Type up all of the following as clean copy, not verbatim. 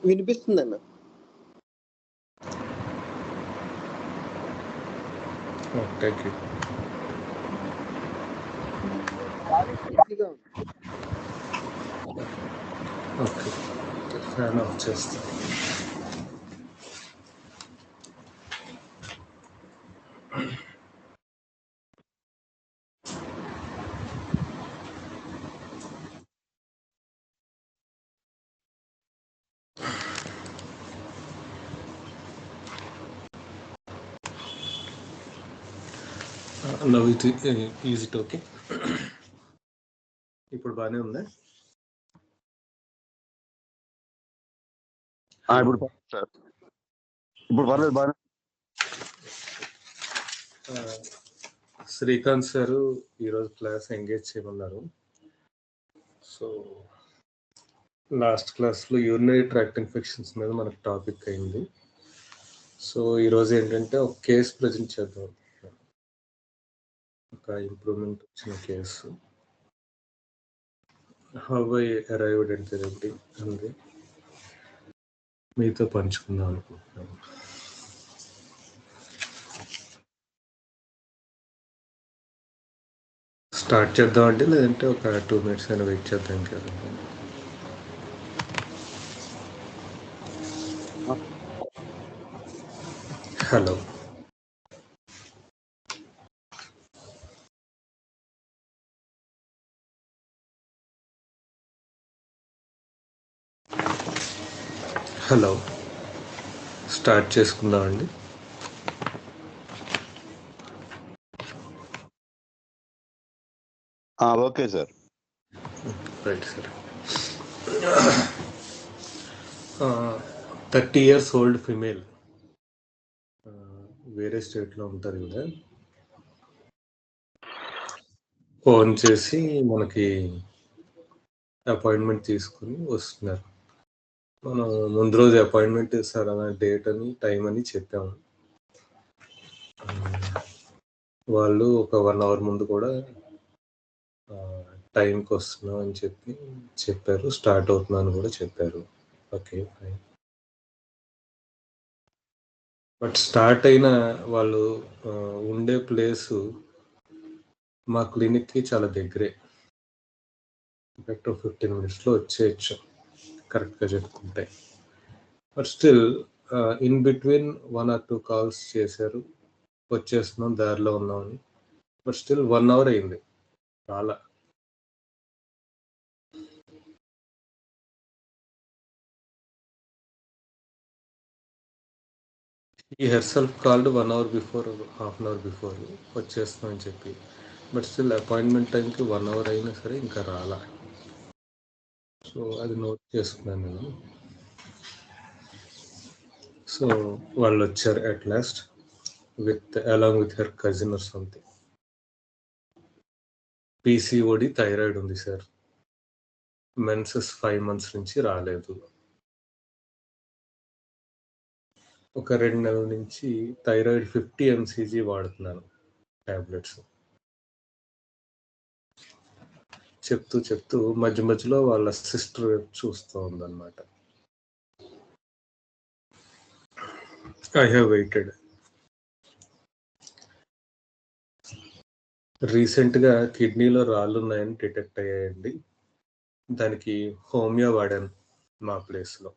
వినిపిస్తుందన్న. Thank you. Okay, fan off చేస్తాను. Now it is it okay? ఇప్పుడు బాగానే ఉందా? ఇప్పుడు పర్లేదు బాగా. శ్రీకాంత్ సారు ఈరోజు క్లాస్ ఎంగేజ్ చేయమన్నారు. సో లాస్ట్ క్లాస్లో యూరినరీ ట్రాక్ట్ ఇన్ఫెక్షన్స్ మీద మనకు టాపిక్ అయింది. సో ఈరోజు ఏంటంటే ఒక కేసు ప్రజెంట్ చేద్దాం. ఒక ఇంప్రూవ్మెంట్ వచ్చిన case. How I arrived at the remedy అంది మీతో పంచుకుందాం అనుకుంటున్నాను. స్టార్ట్ చేద్దామంటే, లేదంటే ఒక 2 minutes అయినా వెయిట్ చేద్దాం కదా. హలో, హలో, స్టార్ట్ చేసుకుందామండి. Okay sir. Right sir. 30 years old female, వేరే స్టేట్లో ఉంటారు కదా. ఫోన్ చేసి మనకి అపాయింట్మెంట్ తీసుకుని వస్తున్నారు. మనం ముందు రోజు అపాయింట్మెంట్ ఇస్తారు, డేట్ అని టైం అని చెప్పాము. వాళ్ళు ఒక 1 hour ముందు కూడా టైంకి వస్తున్నాం అని చెప్పారు. స్టార్ట్ అవుతున్నాను కూడా చెప్పారు. Okay fine. బట్ స్టార్ట్ అయిన వాళ్ళు ఉండే ప్లేసు మా క్లినిక్కి చాలా దగ్గరే. ఇన్ఫాక్ట్ 15 minutesలో వచ్చేయచ్చు కరెక్ట్గా చెప్పుకుంటే. But still in between 1 or 2 calls చేశారు, వచ్చేస్తున్నాం దారిలో ఉన్నామని. బట్ స్టిల్ 1 hour అయింది చాలా. ఈ herself called 1 hour before, half an hour before వచ్చేస్తున్నాం అని చెప్పి. బట్ స్టిల్ అపాయింట్మెంట్ టైంకి 1 hour అయినా సరే ఇంకా రాలా. సో అది నోట్ చేసుకున్నాను నేను. సో వాళ్ళు వచ్చారు at last along with her cousin or something. PCOD thyroid ఉంది సార్. మెన్సెస్ 5 months నుంచి రాలేదు. ఒక 2 నెలల నుంచి థైరాయిడ్ 50 mcg వాడుతున్నాను టాబ్లెట్స్. చెప్తూ మధ్య మధ్యలో వాళ్ళ సిస్టర్ చూస్తూ ఉందన్నమాట. I have weighted. రీసెంట్గా కిడ్నీలో రాళ్ళు ఉన్నాయని డిటెక్ట్ అయ్యాయండి. దానికి హోమియో వాడాను మా ప్లేస్లో.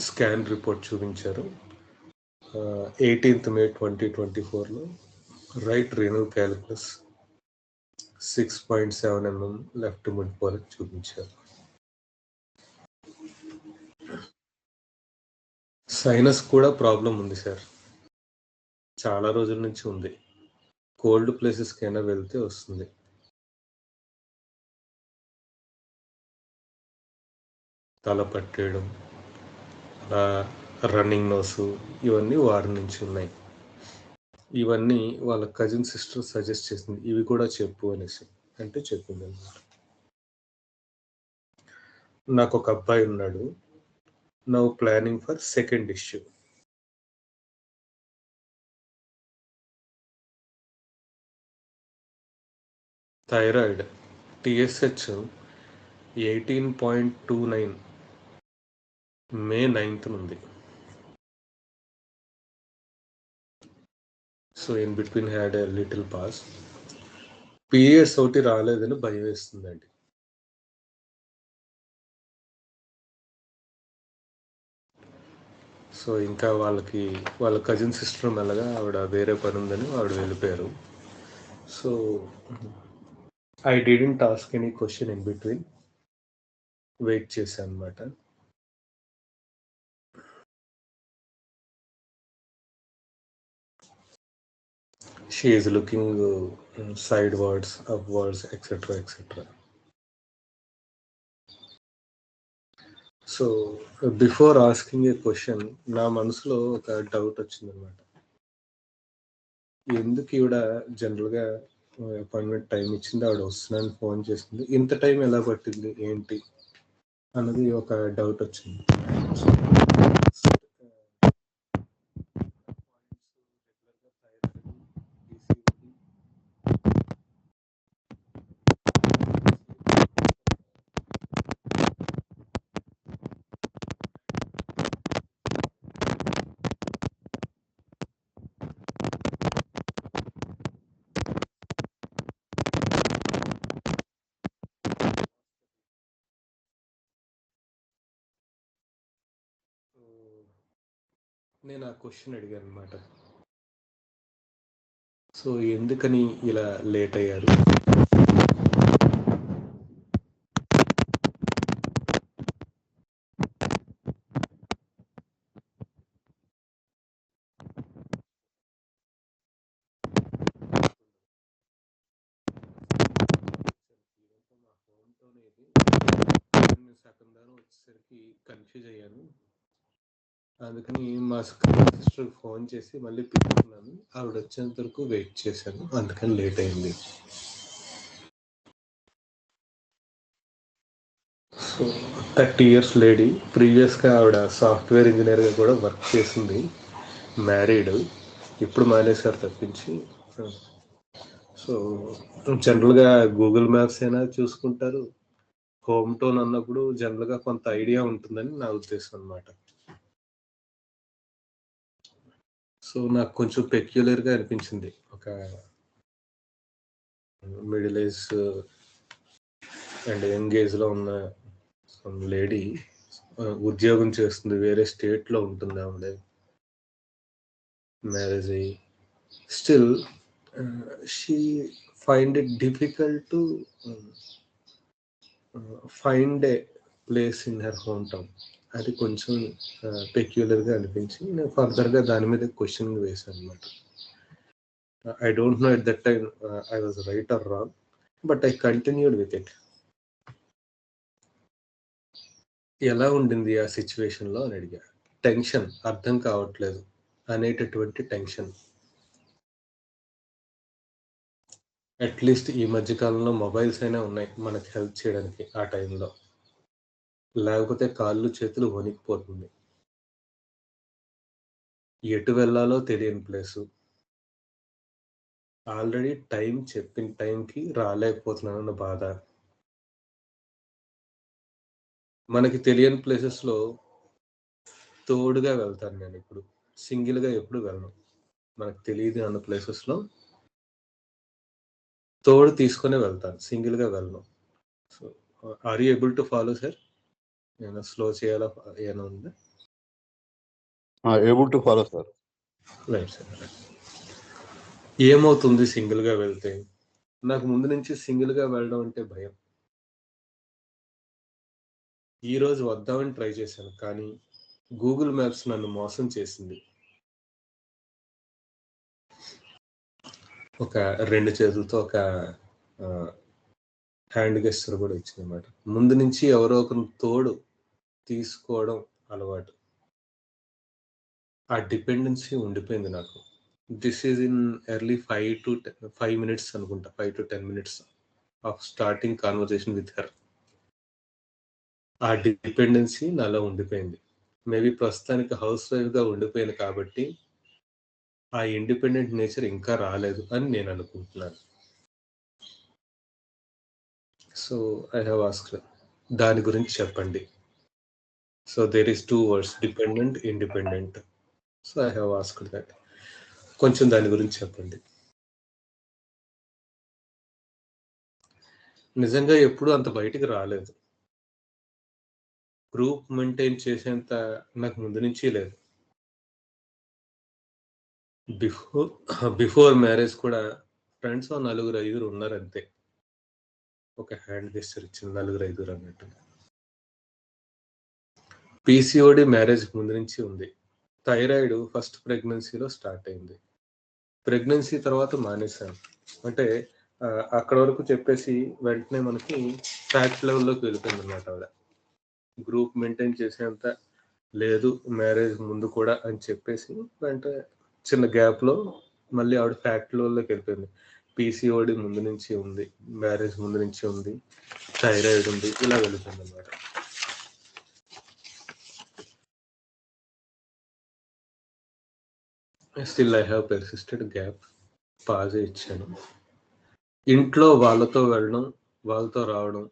స్కాన్ రిపోర్ట్ చూపించారు. 18th May 2024లో right renal calculus 6.7 mm left mid pole చూపించారు. సైనస్ కూడా ప్రాబ్లం ఉంది సార్, చాలా రోజుల నుంచి ఉంది. కోల్డ్ ప్లేసెస్కైనా వెళ్తే వస్తుంది. తల పట్టేయడం, రన్నింగ్ నోసు, ఇవన్నీ వారి నుంచి ఉన్నాయి. ఇవన్నీ వాళ్ళ కజిన్ సిస్టర్ సజెస్ట్ చేసింది, ఇవి కూడా చెప్పు అనేసి. అంటే చెప్పింది అన్నమాట. నాకు ఒక అబ్బాయి ఉన్నాడు. Now planning for second issue. Thyroid TSH 18.29 May 9th ఉంది. So in between had a little pass. Periods ఒకటి రాలేదని భయం వేస్తుందండి. సో ఇంకా వాళ్ళ కజిన్ సిస్టర్ మెల్లగా ఆవిడ వేరే పని ఉందని ఆవిడ వెళ్ళిపోయారు. So I didn't ask any question in between, wait చేశాను అనమాట. She is looking sidewards, upwards, etc. etc. So before asking a question నా మనసులో ఒక డౌట్ వచ్చిందనమాట. ఎందుకు ఈవిడ జనరల్గా అపాయింట్మెంట్ టైం ఇచ్చింది, ఆవిడ వస్తున్నాను ఫోన్ చేసింది, ఇంత టైం ఎలా పట్టింది ఏంటి అన్నది ఒక డౌట్ వచ్చింది. నేను ఆ క్వశ్చన్ అడిగాను అనమాట. సో ఎందుకని ఇలా లేట్ అయ్యారు? సగం దాని వచ్చేసరికి కన్ఫ్యూజ్ అయ్యాను. అందుకని మా సిస్టర్ ఫోన్ చేసి మళ్ళీ పిలుచుకున్నాను. ఆవిడ వచ్చేంత వరకు వెయిట్ చేశాను, అందుకని లేట్ అయింది. సో 30 years లేడీ, ప్రీవియస్గా ఆవిడ సాఫ్ట్వేర్ ఇంజనీర్గా కూడా వర్క్ చేసింది, మ్యారీడ్, ఇప్పుడు మానేశారు తప్పించి. సో జనరల్గా గూగుల్ మ్యాప్స్ అయినా చూసుకుంటారు, హోమ్ టౌన్ అన్నప్పుడు జనరల్గా కొంత ఐడియా ఉంటుందని నా ఉద్దేశం అనమాట. సో నాకు కొంచెం పెక్యులర్గా అనిపించింది. ఒక మిడిల్ ఏజ్ అండ్ యంగ్ ఏజ్లో ఉన్న లేడీ ఉద్యోగం చేస్తుంది, వేరే స్టేట్లో ఉంటుంది ఆవిడ, మ్యారేజ్ అయ్యి. Still she find it difficult to find a place in her home town. అది కొంచెం పెక్యులర్గా అనిపించి నేను ఫర్దర్గా దాని మీద క్వశ్చన్ వేశాను అనమాట. I don't no at that time I was right are wrong, but I continued with it. ఎలా ఉండింది ఆ సిచ్యువేషన్లో అని అడిగా. టెన్షన్, అర్థం కావట్లేదు అనేటటువంటి టెన్షన్. అట్లీస్ట్ ఈ మధ్యకాలంలో మొబైల్స్ అయినా ఉన్నాయి మనకి హెల్ప్ చేయడానికి ఆ టైంలో, లేకపోతే కాళ్ళు చేతులు వణికిపోతుంది. ఎటు వెళ్ళాలో తెలియని ప్లేసు, ఆల్రెడీ టైం చెప్పిన టైంకి రాలేకపోతున్నానన్న బాధ. మనకి తెలియని ప్లేసెస్లో తోడుగా వెళ్తాను నేను, ఇప్పుడు సింగిల్గా ఎప్పుడు వెళ్ళను. మనకు తెలియదు అన్న ప్లేసెస్లో తోడు తీసుకునే వెళ్తాను, సింగిల్గా వెళ్ళను. So are you able to follow sir? నేను స్లో చేయాలా ఏమైనా ఉందా? Able to follow sir. Right sir. ఏమవుతుంది సింగిల్గా వెళ్తే? నాకు ముందు నుంచి సింగిల్గా వెళ్ళడం అంటే భయం. ఈరోజు వద్దామని ట్రై చేశాను, కానీ గూగుల్ మ్యాప్స్ నన్ను మోసం చేసింది. ఒక 2 చేతులతో ఒక హ్యాండ్ గెస్చర్ కూడా ఇచ్చిందన్నమాట. ముందు నుంచి ఎవరో ఒకరు తోడు తీసుకోవడం అలవాటు, ఆ డిపెండెన్సీ ఉండిపోయింది నాకు. This is in early 5 minutes అనుకుంటా, 5 to 10 minutes of starting conversation with her. ఆ డిపెండెన్సీ నాలో ఉండిపోయింది. మేబీ ప్రస్తుతానికి హౌస్ వైఫ్గా ఉండిపోయాను కాబట్టి ఆ ఇండిపెండెంట్ నేచర్ ఇంకా రాలేదు అని నేను అనుకుంటున్నాను. సో ఐ హ్యావ్ ఆస్క్డ్, దాని గురించి చెప్పండి. So there is 2 words, dependent, independent. So I have asked that. కొంచెం దాని గురించి చెప్పండి. నిజంగా ఎప్పుడూ అంత బయటికి రాలేదు. గ్రూప్ మెయింటైన్ చేసేంత నాకు ముందు నుంచి లేదు. బిఫోర్ మ్యారేజ్ కూడా ఫ్రెండ్స్ ఓ నలుగురు, ఐదుగురు ఉన్నారంతే. ఒక హ్యాండ్ గెస్చర్ ఇచ్చింది, నలుగురు, ఐదుగురు అన్నట్టు. పీసీఓడి మ్యారేజ్ ముందు నుంచి ఉంది. థైరాయిడ్ ఫస్ట్ ప్రెగ్నెన్సీలో స్టార్ట్ అయింది. ప్రెగ్నెన్సీ తర్వాత మానేశాను. అంటే అక్కడ వరకు చెప్పేసి వెంటనే మనకి ఫ్యాక్ట్ లెవెల్లోకి వెళ్ళిపోయిందన్నమాట ఆవిడ. గ్రూప్ మెయింటైన్ చేసేంత లేదు మ్యారేజ్ ముందు కూడా అని చెప్పేసి వెంటనే చిన్న గ్యాప్లో మళ్ళీ ఆవిడ ఫ్యాక్ట్ లెవెల్లోకి వెళ్ళిపోయింది. పీసీఓడి ముందు నుంచి ఉంది, మ్యారేజ్ ముందు నుంచి ఉంది, థైరాయిడ్ ఉంది, ఇలా వెళ్ళిపోయింది అన్నమాట. Still I have persisted gap. పాజే ఇచ్చాను. ఇంట్లో వాళ్ళతో వెళ్ళడం, వాళ్ళతో రావడం,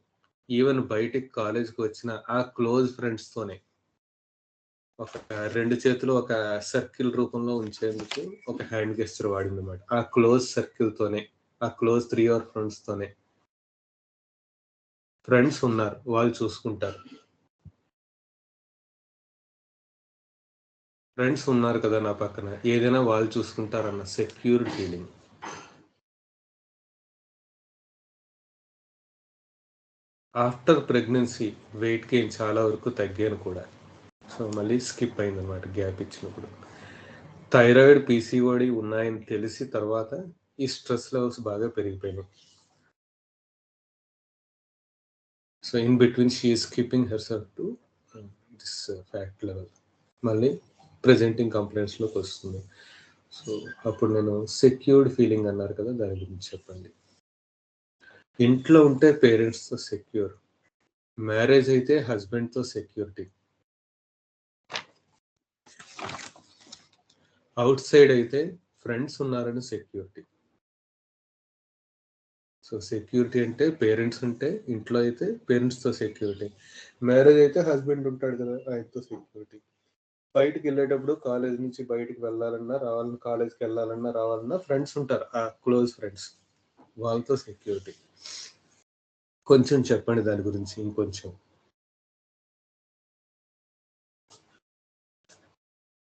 ఈవెన్ బయటికి కాలేజ్కి వచ్చిన ఆ క్లోజ్ ఫ్రెండ్స్తోనే ఒక 2 చేతులు ఒక సర్కిల్ రూపంలో ఉంచేందుకు ఒక హ్యాండ్ గెస్చర్ వాడింది అన్నమాట. ఆ క్లోజ్ సర్కిల్తోనే, ఆ క్లోజ్ 3 ఆర్ ఫ్రెండ్స్తోనే. ఫ్రెండ్స్ ఉన్నారు, వాళ్ళు చూసుకుంటారు. ఫ్రెండ్స్ ఉన్నారు కదా నా పక్కన, ఏదైనా వాళ్ళు చూసుకుంటారన్న secure feeling. After pregnancy weight gain చాలా వరకు తగ్గాను కూడా. సో మళ్ళీ స్కిప్ అయిందన్నమాట గ్యాప్ ఇచ్చినప్పుడు. థైరాయిడ్, పీసీఓడి ఉన్నాయని తెలిసి తర్వాత ఈ స్ట్రెస్ లెవెల్స్ బాగా పెరిగిపోయినాయి. So in between she is keeping హెర్సెల్ఫ్ to this fact level. మళ్ళీ ప్రెజెంటింగ్ కంప్లైంట్స్లోకి వస్తుంది. సో అప్పుడు నేను సెక్యూర్డ్ ఫీలింగ్ అన్నారు కదా, దాని గురించి చెప్పండి. ఇంట్లో ఉంటే పేరెంట్స్తో సెక్యూర్, మ్యారేజ్ అయితే హస్బెండ్తో సెక్యూరిటీ, అవుట్ సైడ్ అయితే ఫ్రెండ్స్ ఉన్నారని సెక్యూరిటీ. సో సెక్యూరిటీ అంటే పేరెంట్స్ ఉంటే, ఇంట్లో అయితే పేరెంట్స్తో సెక్యూరిటీ, మ్యారేజ్ అయితే హస్బెండ్ ఉంటాడు కదా ఆయనతో సెక్యూరిటీ. బయటికి వెళ్ళేటప్పుడు కాలేజ్ నుంచి బయటికి వెళ్ళాలన్నా రావాలన్నా, కాలేజ్కి వెళ్ళాలన్నా రావాలన్నా ఫ్రెండ్స్ ఉంటారు, ఆ క్లోజ్ ఫ్రెండ్స్, వాళ్ళతో సెక్యూరిటీ. కొంచెం చెప్పండి దాని గురించి ఇంకొంచెం.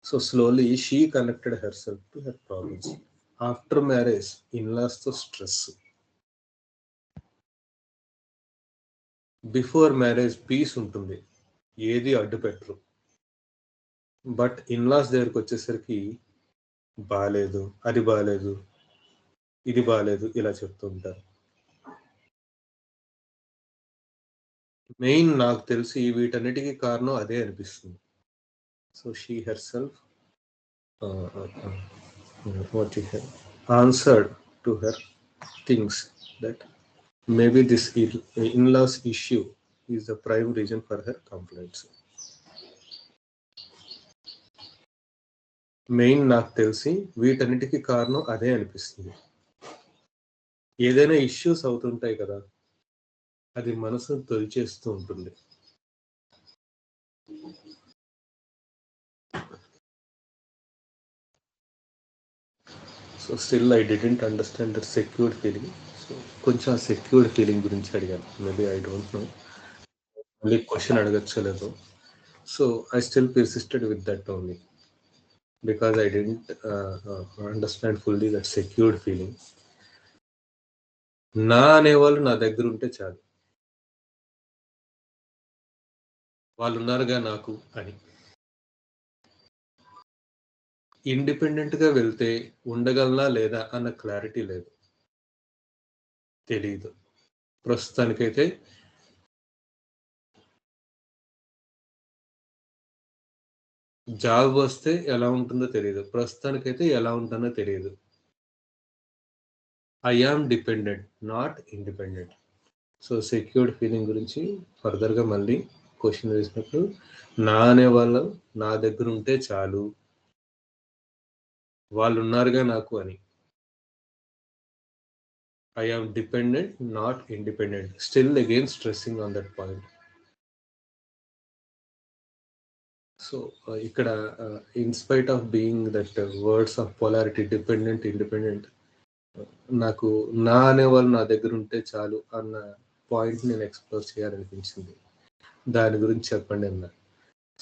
So slowly she connected herself to her problems. After marriage ఇన్లాస్తో స్ట్రెస్, బిఫోర్ మ్యారేజ్ పీస్ ఉంటుంది, ఏది అడ్డు పెట్టరు. బట్ ఇన్లాస్ దగ్గరికి వచ్చేసరికి బాలేదు, అది బాలేదు, ఇది బాలేదు, ఇలా చెప్తూ ఉంటారు. మెయిన్ నాకు తెలిసి వీటన్నిటికీ కారణం అదే అనిపిస్తుంది. So she హెర్సెల్ఫ్ what you have answered to her things that maybe this in-laws issue is the prime reason for her complaints. Main నాకు తెలిసి వీటన్నిటికీ కారణం అదే అనిపిస్తుంది. ఏదైనా ఇష్యూస్ అవుతుంటాయి కదా, అది మనసును తొలిచేస్తూ ఉంటుంది. So still I didn't understand that secured feeling. So కొంచెం ఆ సెక్యూర్డ్ ఫీలింగ్ గురించి అడిగాను. మేబీ ఐ డోంట్ నో, మళ్ళీ క్వశ్చన్ అడగచ్చలేదు. So I still persisted with that only because I didn't understand fully that secured feeling. నా అనేవాళ్ళు నా దగ్గర ఉంటే చాలు, వాళ్ళు ఉన్నారుగా నాకు అని. ఇండిపెండెంట్గా వెళ్తే ఉండగలనా లేదా అన్న క్లారిటీ లేదు, తెలీదు. ప్రస్తుతానికైతే జాబ్ వస్తే ఎలా ఉంటుందో తెలియదు, ప్రస్తుతానికైతే ఎలా ఉంటుందో తెలియదు. I am dependent, not independent. So secured feeling గురించి ఫర్దర్గా మళ్ళీ క్వశ్చన్ వేసినప్పుడు నా అనేవాళ్ళు నా దగ్గర ఉంటే చాలు, వాళ్ళు ఉన్నారుగా నాకు అని. I am dependent, not independent. Still again stressing on that point. So ఇక్కడ in spite of being that words of polarity dependent independent, నాకు నా అనేవాళ్ళు నా దగ్గర ఉంటే చాలు అన్న పాయింట్ నేను ఎక్స్ప్లోర్ చేయాలనిపించింది. దాని గురించి చెప్పండి అన్న.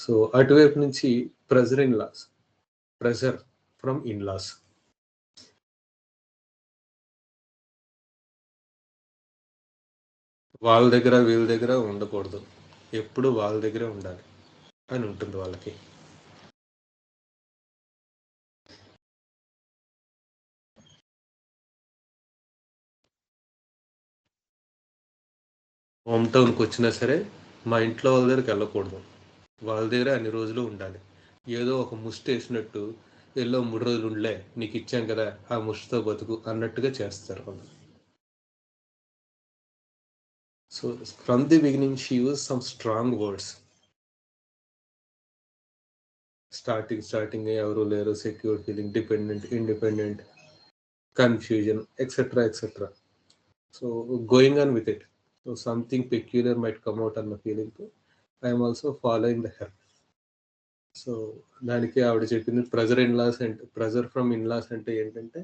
సో అటువైపు నుంచి ప్రెజర్ ఫ్రమ్ ఇన్లాస్. వాళ్ళ దగ్గర వీళ్ళ దగ్గర ఉండకూడదు, ఎప్పుడు వాళ్ళ దగ్గరే ఉండాలి అని ఉంటుంది వాళ్ళకి. హోమ్ టౌన్కి వచ్చినా సరే మా ఇంట్లో వాళ్ళ దగ్గరికి వెళ్ళకూడదు, వాళ్ళ దగ్గర అన్ని రోజులు ఉండాలి. ఏదో ఒక ముష్టి వేసినట్టు ఎల్లో 3 రోజులు ఉండలే, నీకు ఇచ్చాం కదా ఆ ముష్టితో బతుకు అన్నట్టుగా చేస్తారు వాళ్ళు. So from the beginning she use some strong words. Starting ఎవరు లేరు, secure feeling, dependent independent, confusion etcetera etcetera. So going on with it. So something peculiar might come out అన్న ఫీలింగ్తో I'm also following the help. So దానికి ఆవిడ చెప్పింది pressure from in-laws అంటే ఏంటంటే,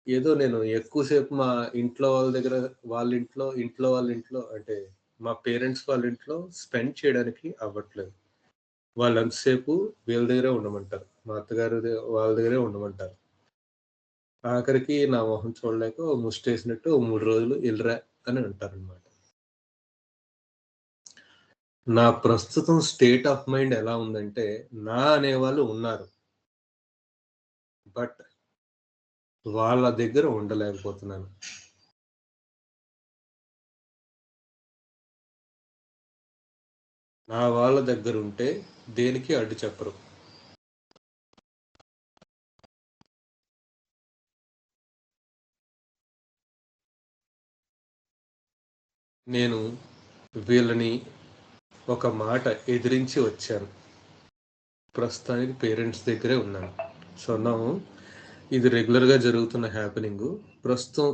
ఏదో నేను ఎక్కువసేపు మా ఇంట్లో వాళ్ళ దగ్గర, వాళ్ళ ఇంట్లో అంటే మా పేరెంట్స్ వాళ్ళ ఇంట్లో స్పెండ్ చేయడానికి అవ్వట్లేదు. వాళ్ళు అంతసేపు వీళ్ళ దగ్గరే ఉండమంటారు, మా అత్తగారు వాళ్ళ దగ్గరే ఉండమంటారు. ఆఖరికి నా మొహం చూడలేక ముష్టేసినట్టు 3 రోజులు ఇల్రా అని అంటారనమాట. నా ప్రస్తుతం స్టేట్ ఆఫ్ మైండ్ ఎలా ఉందంటే, నా అనేవాళ్ళు ఉన్నారు, బట్ వాళ్ళ దగ్గర ఉండలేకపోతున్నాను. నా వాళ్ళ దగ్గర ఉంటే దేనికి అడ్డు చెప్పరు. నేను వీళ్ళని ఒక మాట ఎదిరించి వచ్చాను. ప్రస్తుతానికి పేరెంట్స్ దగ్గరే ఉన్నాను. సో నా ఇది రెగ్యులర్గా జరుగుతున్న హ్యాపెనింగ్. ప్రస్తుతం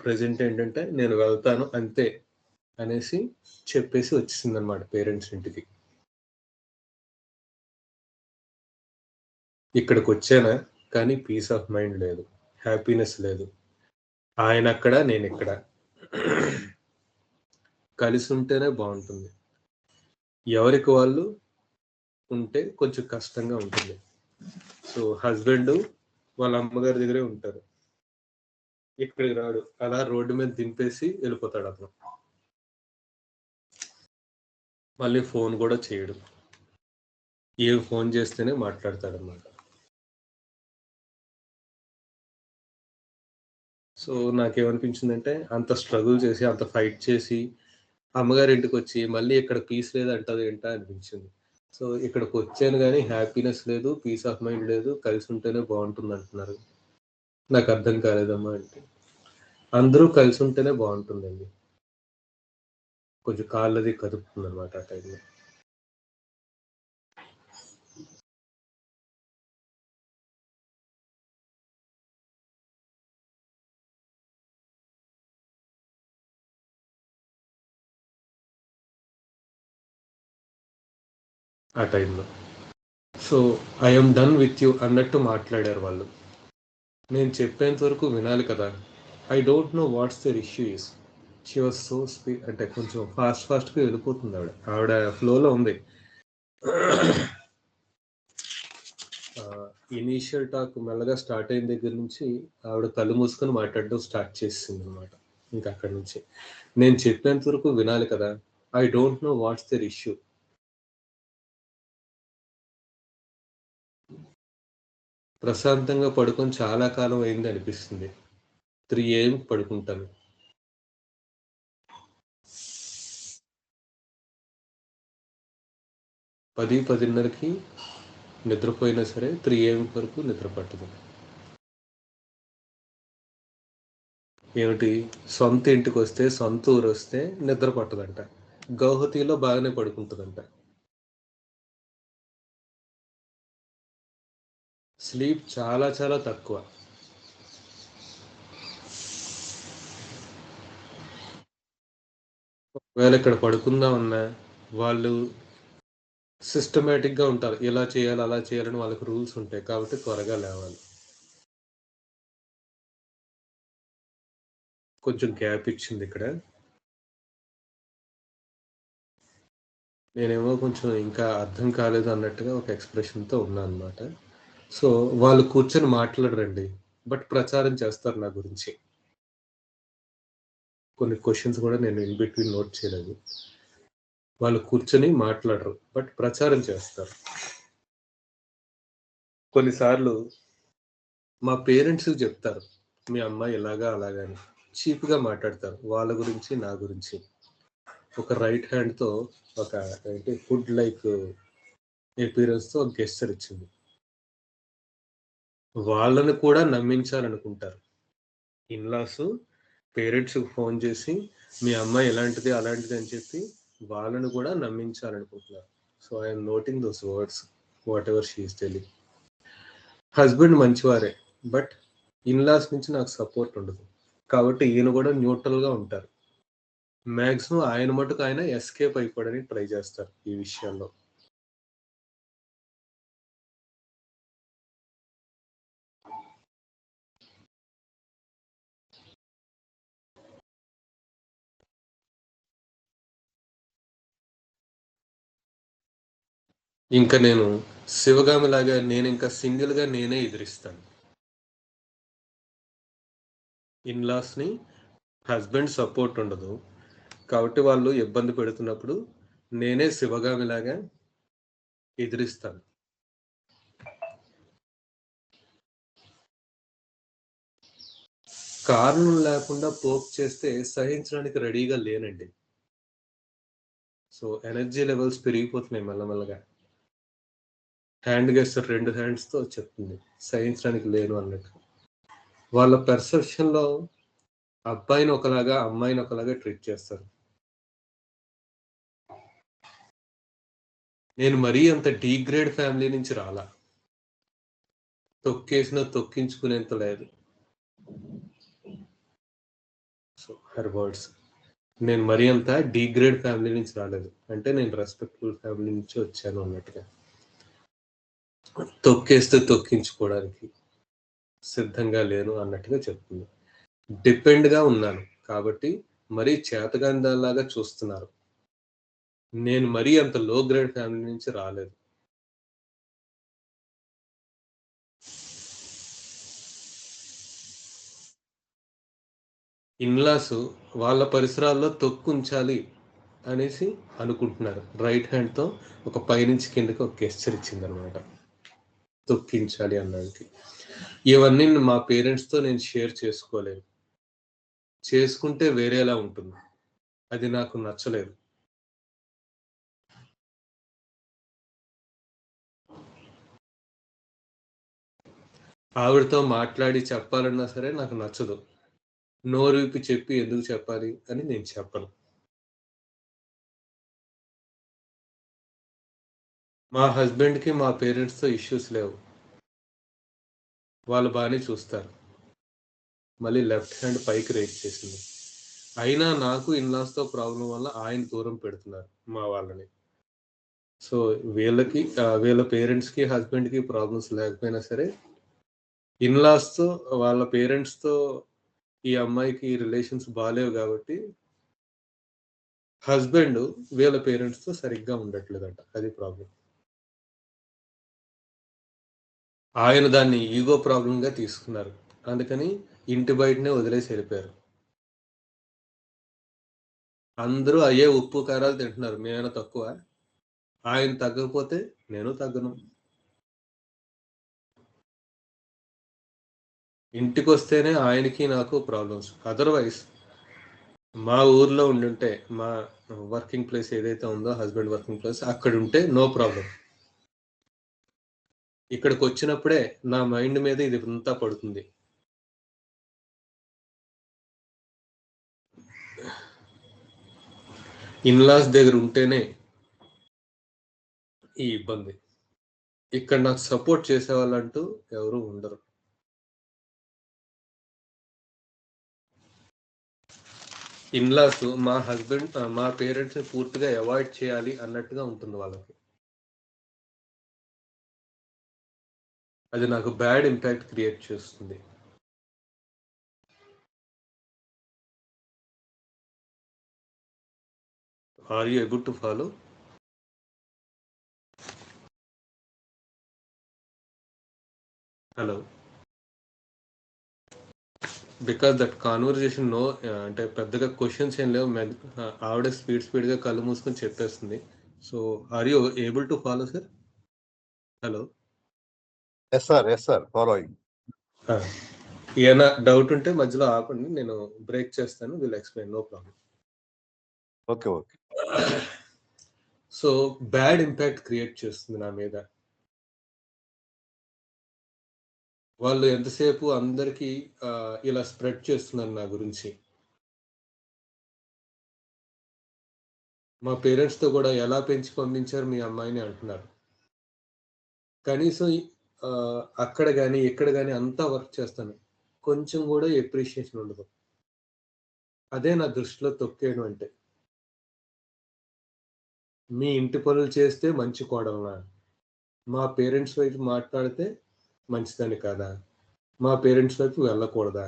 ప్రజెంట్ ఏంటంటే నేను వెళ్తాను అంతే అనేసి చెప్పేసి వచ్చేసింది అనమాట పేరెంట్స్ ఇంటికి. ఇక్కడికి వచ్చానా, కానీ పీస్ ఆఫ్ మైండ్ లేదు, హ్యాపీనెస్ లేదు. ఆయన అక్కడ, నేను ఇక్కడ. కలిసి ఉంటేనే బాగుంటుంది. ఎవరికి వాళ్ళు ఉంటే కొంచెం కష్టంగా ఉంటుంది. సో హస్బెండ్ వాళ్ళ అమ్మగారి దగ్గరే ఉంటారు, ఇక్కడికి రాడు, అలా రోడ్డు మీద దింపేసి వెళ్ళిపోతాడు అతను. మళ్ళీ ఫోన్ కూడా చేయడు, ఏం ఫోన్ చేస్తేనే మాట్లాడతాడు అన్నమాట. సో నాకేమనిపించిందంటే, అంత స్ట్రగుల్ చేసి అంత ఫైట్ చేసి అమ్మగారి ఇంటికి వచ్చి మళ్ళీ ఇక్కడ పీస్ లేదు అంటది ఏంటా అనిపించింది. సో ఇక్కడికి వచ్చాను కానీ హ్యాపీనెస్ లేదు, పీస్ ఆఫ్ మైండ్ లేదు, కలిసి ఉంటేనే బాగుంటుంది అంటున్నారు. నాకు అర్థం కాలేదమ్మా అంటే, అందరూ కలిసి ఉంటేనే బాగుంటుందండి. కొంచెం కాళ్ళది కదుపుతుంది అనమాట ఆ టైంలో. ఆ టైంలో so I'm done with you అన్నట్టు మాట్లాడారు వాళ్ళు. నేను చెప్పేంత వరకు వినాలి కదా. I don't know what's their issue is. She was so speed, అంటే కొంచెం ఫాస్ట్గా వెళ్ళిపోతుంది ఆవిడ ఫ్లోలో ఉంది. ఇనీషియల్ టాక్ మెల్లగా స్టార్ట్ అయిన దగ్గర నుంచి ఆవిడ కళ్ళు మూసుకొని మాట్లాడడం స్టార్ట్ చేసింది అనమాట. ఇంకా అక్కడి నుంచి నేను చెప్పేంత వరకు వినాలి కదా. I don't know what's their issue. ప్రశాంతంగా పడుకొని చాలా కాలం అయింది అనిపిస్తుంది. 3 AM పడుకుంటాను. 10:30కి నిద్రపోయినా సరే 3 AM వరకు నిద్ర పట్టదు. ఏమిటి, సొంత ఇంటికి వస్తే, సొంత ఊరు వస్తే నిద్ర పట్టదంట, గౌహతిలో బాగానే పడుకుంటుందంట. స్లీప్ చాలా చాలా తక్కువ. ఒకవేళ ఇక్కడ పడుకుందామన్నా వాళ్ళు సిస్టమేటిక్గా ఉంటారు. ఇలా చేయాలి, అలా చేయాలని వాళ్ళకి రూల్స్ ఉంటాయి. కాబట్టి త్వరగా లేవాలి. కొంచెం గ్యాప్ ఇచ్చింది ఇక్కడ. నేనేమో కొంచెం ఇంకా అర్థం కాలేదు అన్నట్టుగా ఒక ఎక్స్‌ప్రెషన్‌తో ఉన్నా అనమాట. సో, వాళ్ళు కూర్చొని మాట్లాడరండి. బట్ ప్రచారం చేస్తారు నా గురించి. కొన్ని క్వెషన్స్ గూడా నేను ఇన్ బిట్వీన్ నోట్ చేయలేదు. వాళ్ళు కూర్చొని మాట్లాడరు. బట్ ప్రచారం చేస్తారు. కొన్నిసార్లు మా పేరెంట్స్‌కి జెప్తారు. మీ అమ్మాయి ఇలాగా, అలాగా అని. చీప్‌గా మాట్లాడతారు. వాళ్ళ గురించి, నా గురించి. ఒక రైట్ హ్యాండ్‌తో ఒక ఏంటి ఫుడ్ లైక్ అపియరెన్స్‌తో గెస్చర్ ఇచ్చింది. వాళ్ళని కూడా నమ్మించాలనుకుంటారు. ఇన్‌లాసు పేరెంట్స్‌కి ఫోను చేసి, మీ అమ్మాయి ఇలాంటిది, అలాంటిది అని చెప్పి వాళ్ళని కూడా నమ్మించాలనుకుంటున్నారు. So, I am noting those words whatever she is telling. Husband మంచివారే. బట్ ఇన్‌లాస్ నుంచి నాకు సపోర్ట్ ఉండదు. కాబట్టి ఈయన కూడా న్యూట్రల్‌గా ఉంటారు. మాక్సిమం ఆయన మటుకు ఆయన ఎస్కేప్ అయిపోవడానికి ట్రై చేస్తారు ఈ విషయాల్లో. ఇంక నేను శివగామిలాగా నేనింక సింగిల్‌గా నేనే ఎదిరిస్తాను. ఇన్‌లాస్‌ని హస్బెండ్ సపోర్ట్ ఉండదు. కాబట్టి వాళ్ళు ఇబ్బంది పెడుతున్నప్పుడు నేనే శివగామిలాగా ఎదిరిస్తాను. కారణం లేకుండా పోక్ చేస్తే సహించడానికి రెడీగా లేనండి. సో, ఎనర్జీ లెవెల్స్ పెరిగిపోతున్నాయి మెల్లమెల్లగా. హ్యాండ్ గెస్చర్ 2 హ్యాండ్స్‌తో చెప్తుంది. సహించడానికి లేను అన్నట్టు. వాళ్ళ పెర్సెప్షన్‌లో అబ్బాయిని ఒకలాగా, అమ్మాయిని ఒకలాగా ట్రీట్ చేస్తారు. నేను మరీ అంత డీగ్రేడ్ ఫ్యామిలీ నుంచి రాలా. తొక్కేసినా తొక్కించుకునేంత లేదు. So, her words. నేను మరీ అంత డీగ్రేడ్ ఫ్యామిలీ నుంచి రాలేదు. అంటే నేను రెస్పెక్టబుల్ ఫ్యామిలీ నుంచి వచ్చాను అన్నట్టుగా. తొక్కేస్తే తొక్కించుకోవడానికి సిద్ధంగా లేను అన్నట్టుగా చెప్తుంది. డిపెండ్‌గా ఉన్నాను. కాబట్టి మరీ చేతగానిదానిలాగా చూస్తున్నారు. నేను మరీ అంత లో గ్రేడ్ ఫ్యామిలీ నుంచి రాలేదు. ఇన్‌లాసు వాళ్ళ పరిసరాల్లో తొక్కుంచాలి అనేసి అనుకుంటున్నారు. రైట్ హ్యాండ్‌తో ఒక పైనుంచి కిందకి ఒక గెస్చర్ ఇచ్చిందనమాట. తొక్కించాలి అన్నానికి. ఇవన్నీ మా పేరెంట్స్‌తో నేను షేర్ చేసుకోలేను. చేసుకుంటే వేరేలా ఉంటుంది. అది నాకు నచ్చలేదు. ఆవిడతో మాట్లాడి చెప్పాలన్నా సరే నాకు నచ్చదు. నోరు విప్పి చెప్పి ఎందుకు చెప్పాలి అని నేను చెప్పను. మా హస్బెండ్‌కి మా పేరెంట్స్‌తో ఇష్యూస్ లేవు. వాళ్ళు బానే చూస్తారు. మళ్ళీ లెఫ్ట్ హ్యాండ్ పైకి రైజ్ చేసింది. అయినా నాకు ఇన్‌లాస్‌తో ప్రాబ్లమ్ వల్ల ఆయన దూరం పెడుతున్నారు మా వాళ్ళని. సో, వీళ్ళ పేరెంట్స్‌కి, హస్బెండ్‌కి ప్రాబ్లమ్స్ లేకపోయినా సరే, ఇన్‌లాస్‌తో వాళ్ళ పేరెంట్స్‌తో ఈ అమ్మాయికి రిలేషన్స్ బాలేవు గాబట్టి, హస్బెండ్ వీళ్ళ పేరెంట్స్‌తో సరిగ్గా ఉండట్లేదంట. అది ప్రాబ్లమ్. ఆయన దాన్ని ఇగో ప్రాబ్లమ్‌గా తీసుకున్నారు. అందుకని ఇంటి బయటనే వదిలేసి ఎళ్ళిపోయారు. అందరూ అయ్యే ఉప్పు, కారాలు తింటున్నారు. మేమేమైనా తక్కువా? ఆయన తగ్గకపోతే నేను తగ్గను. ఇంటికొస్తేనే ఆయనకి, నాకు ప్రాబ్లమ్స్. అదర్‌వైస్ మా ఊర్లో ఉండుంటే, మా వర్కింగ్ ప్లేస్ ఏదైతే ఉందో హస్బెండ్ వర్కింగ్ ప్లేస్ అక్కడుంటే నో ప్రాబ్లమ్. ఇక్కడికొచ్చినప్పుడే నా మైండ్ మీద ఇదంతా పడుతుంది. ఇన్‌లాస్ దగ్గరుంటేనే ఈ ఇబ్బంది. ఇక్కడ నాకు సపోర్ట్ చేసేవాళ్ళంటూ ఎవరు ఉండరు. ఇన్‌లాస్ మా పేరెంట్స్‌ని పూర్తిగా అవాయిడ్ చేయాలి అన్నట్టుగా ఉంటుంది వాళ్ళకి. అది నాకు బ్యాడ్ ఇంపాక్ట్ క్రియేట్ చేస్తుంది. Are you able to follow? Hello. Because that conversation అంటే పెద్దగా క్వశ్చన్స్ ఏం లేవు. ఆవిడ స్పీడ్గా కళ్ళు మూసుకొని చెప్పేస్తుంది. So are you able to follow sir? Hello. Yes sir following. ఏమైనా డౌట్ ఉంటే మధ్యలో ఆపండి, నేను బ్రేక్ చేస్తాను, will explain, no problem. Okay. So bad impact create చేస్తుంది నా మీద. వాళ్ళు ఎంతసేపు అందరికీ ఇలా స్ప్రెడ్ చేస్తున్నారు నా గురించి. మా పేరెంట్స్తో కూడా ఎలా పెంచి పంపించారు మీ అమ్మాయిని అంటున్నారు. కనీసం అక్కడ కానీ ఇక్కడ కానీ అంతా వర్క్ చేస్తాను, కొంచెం కూడా ఎప్రిషియేషన్ ఉండదు. అదే నా దృష్టిలో తొక్కేయడం అంటే. మీ ఇంటి పనులు చేస్తే మంచి కోడలనా? మా పేరెంట్స్ వైపు మాట్లాడితే మంచిదని కాదా? మా పేరెంట్స్ వైపు వెళ్ళకూడదా?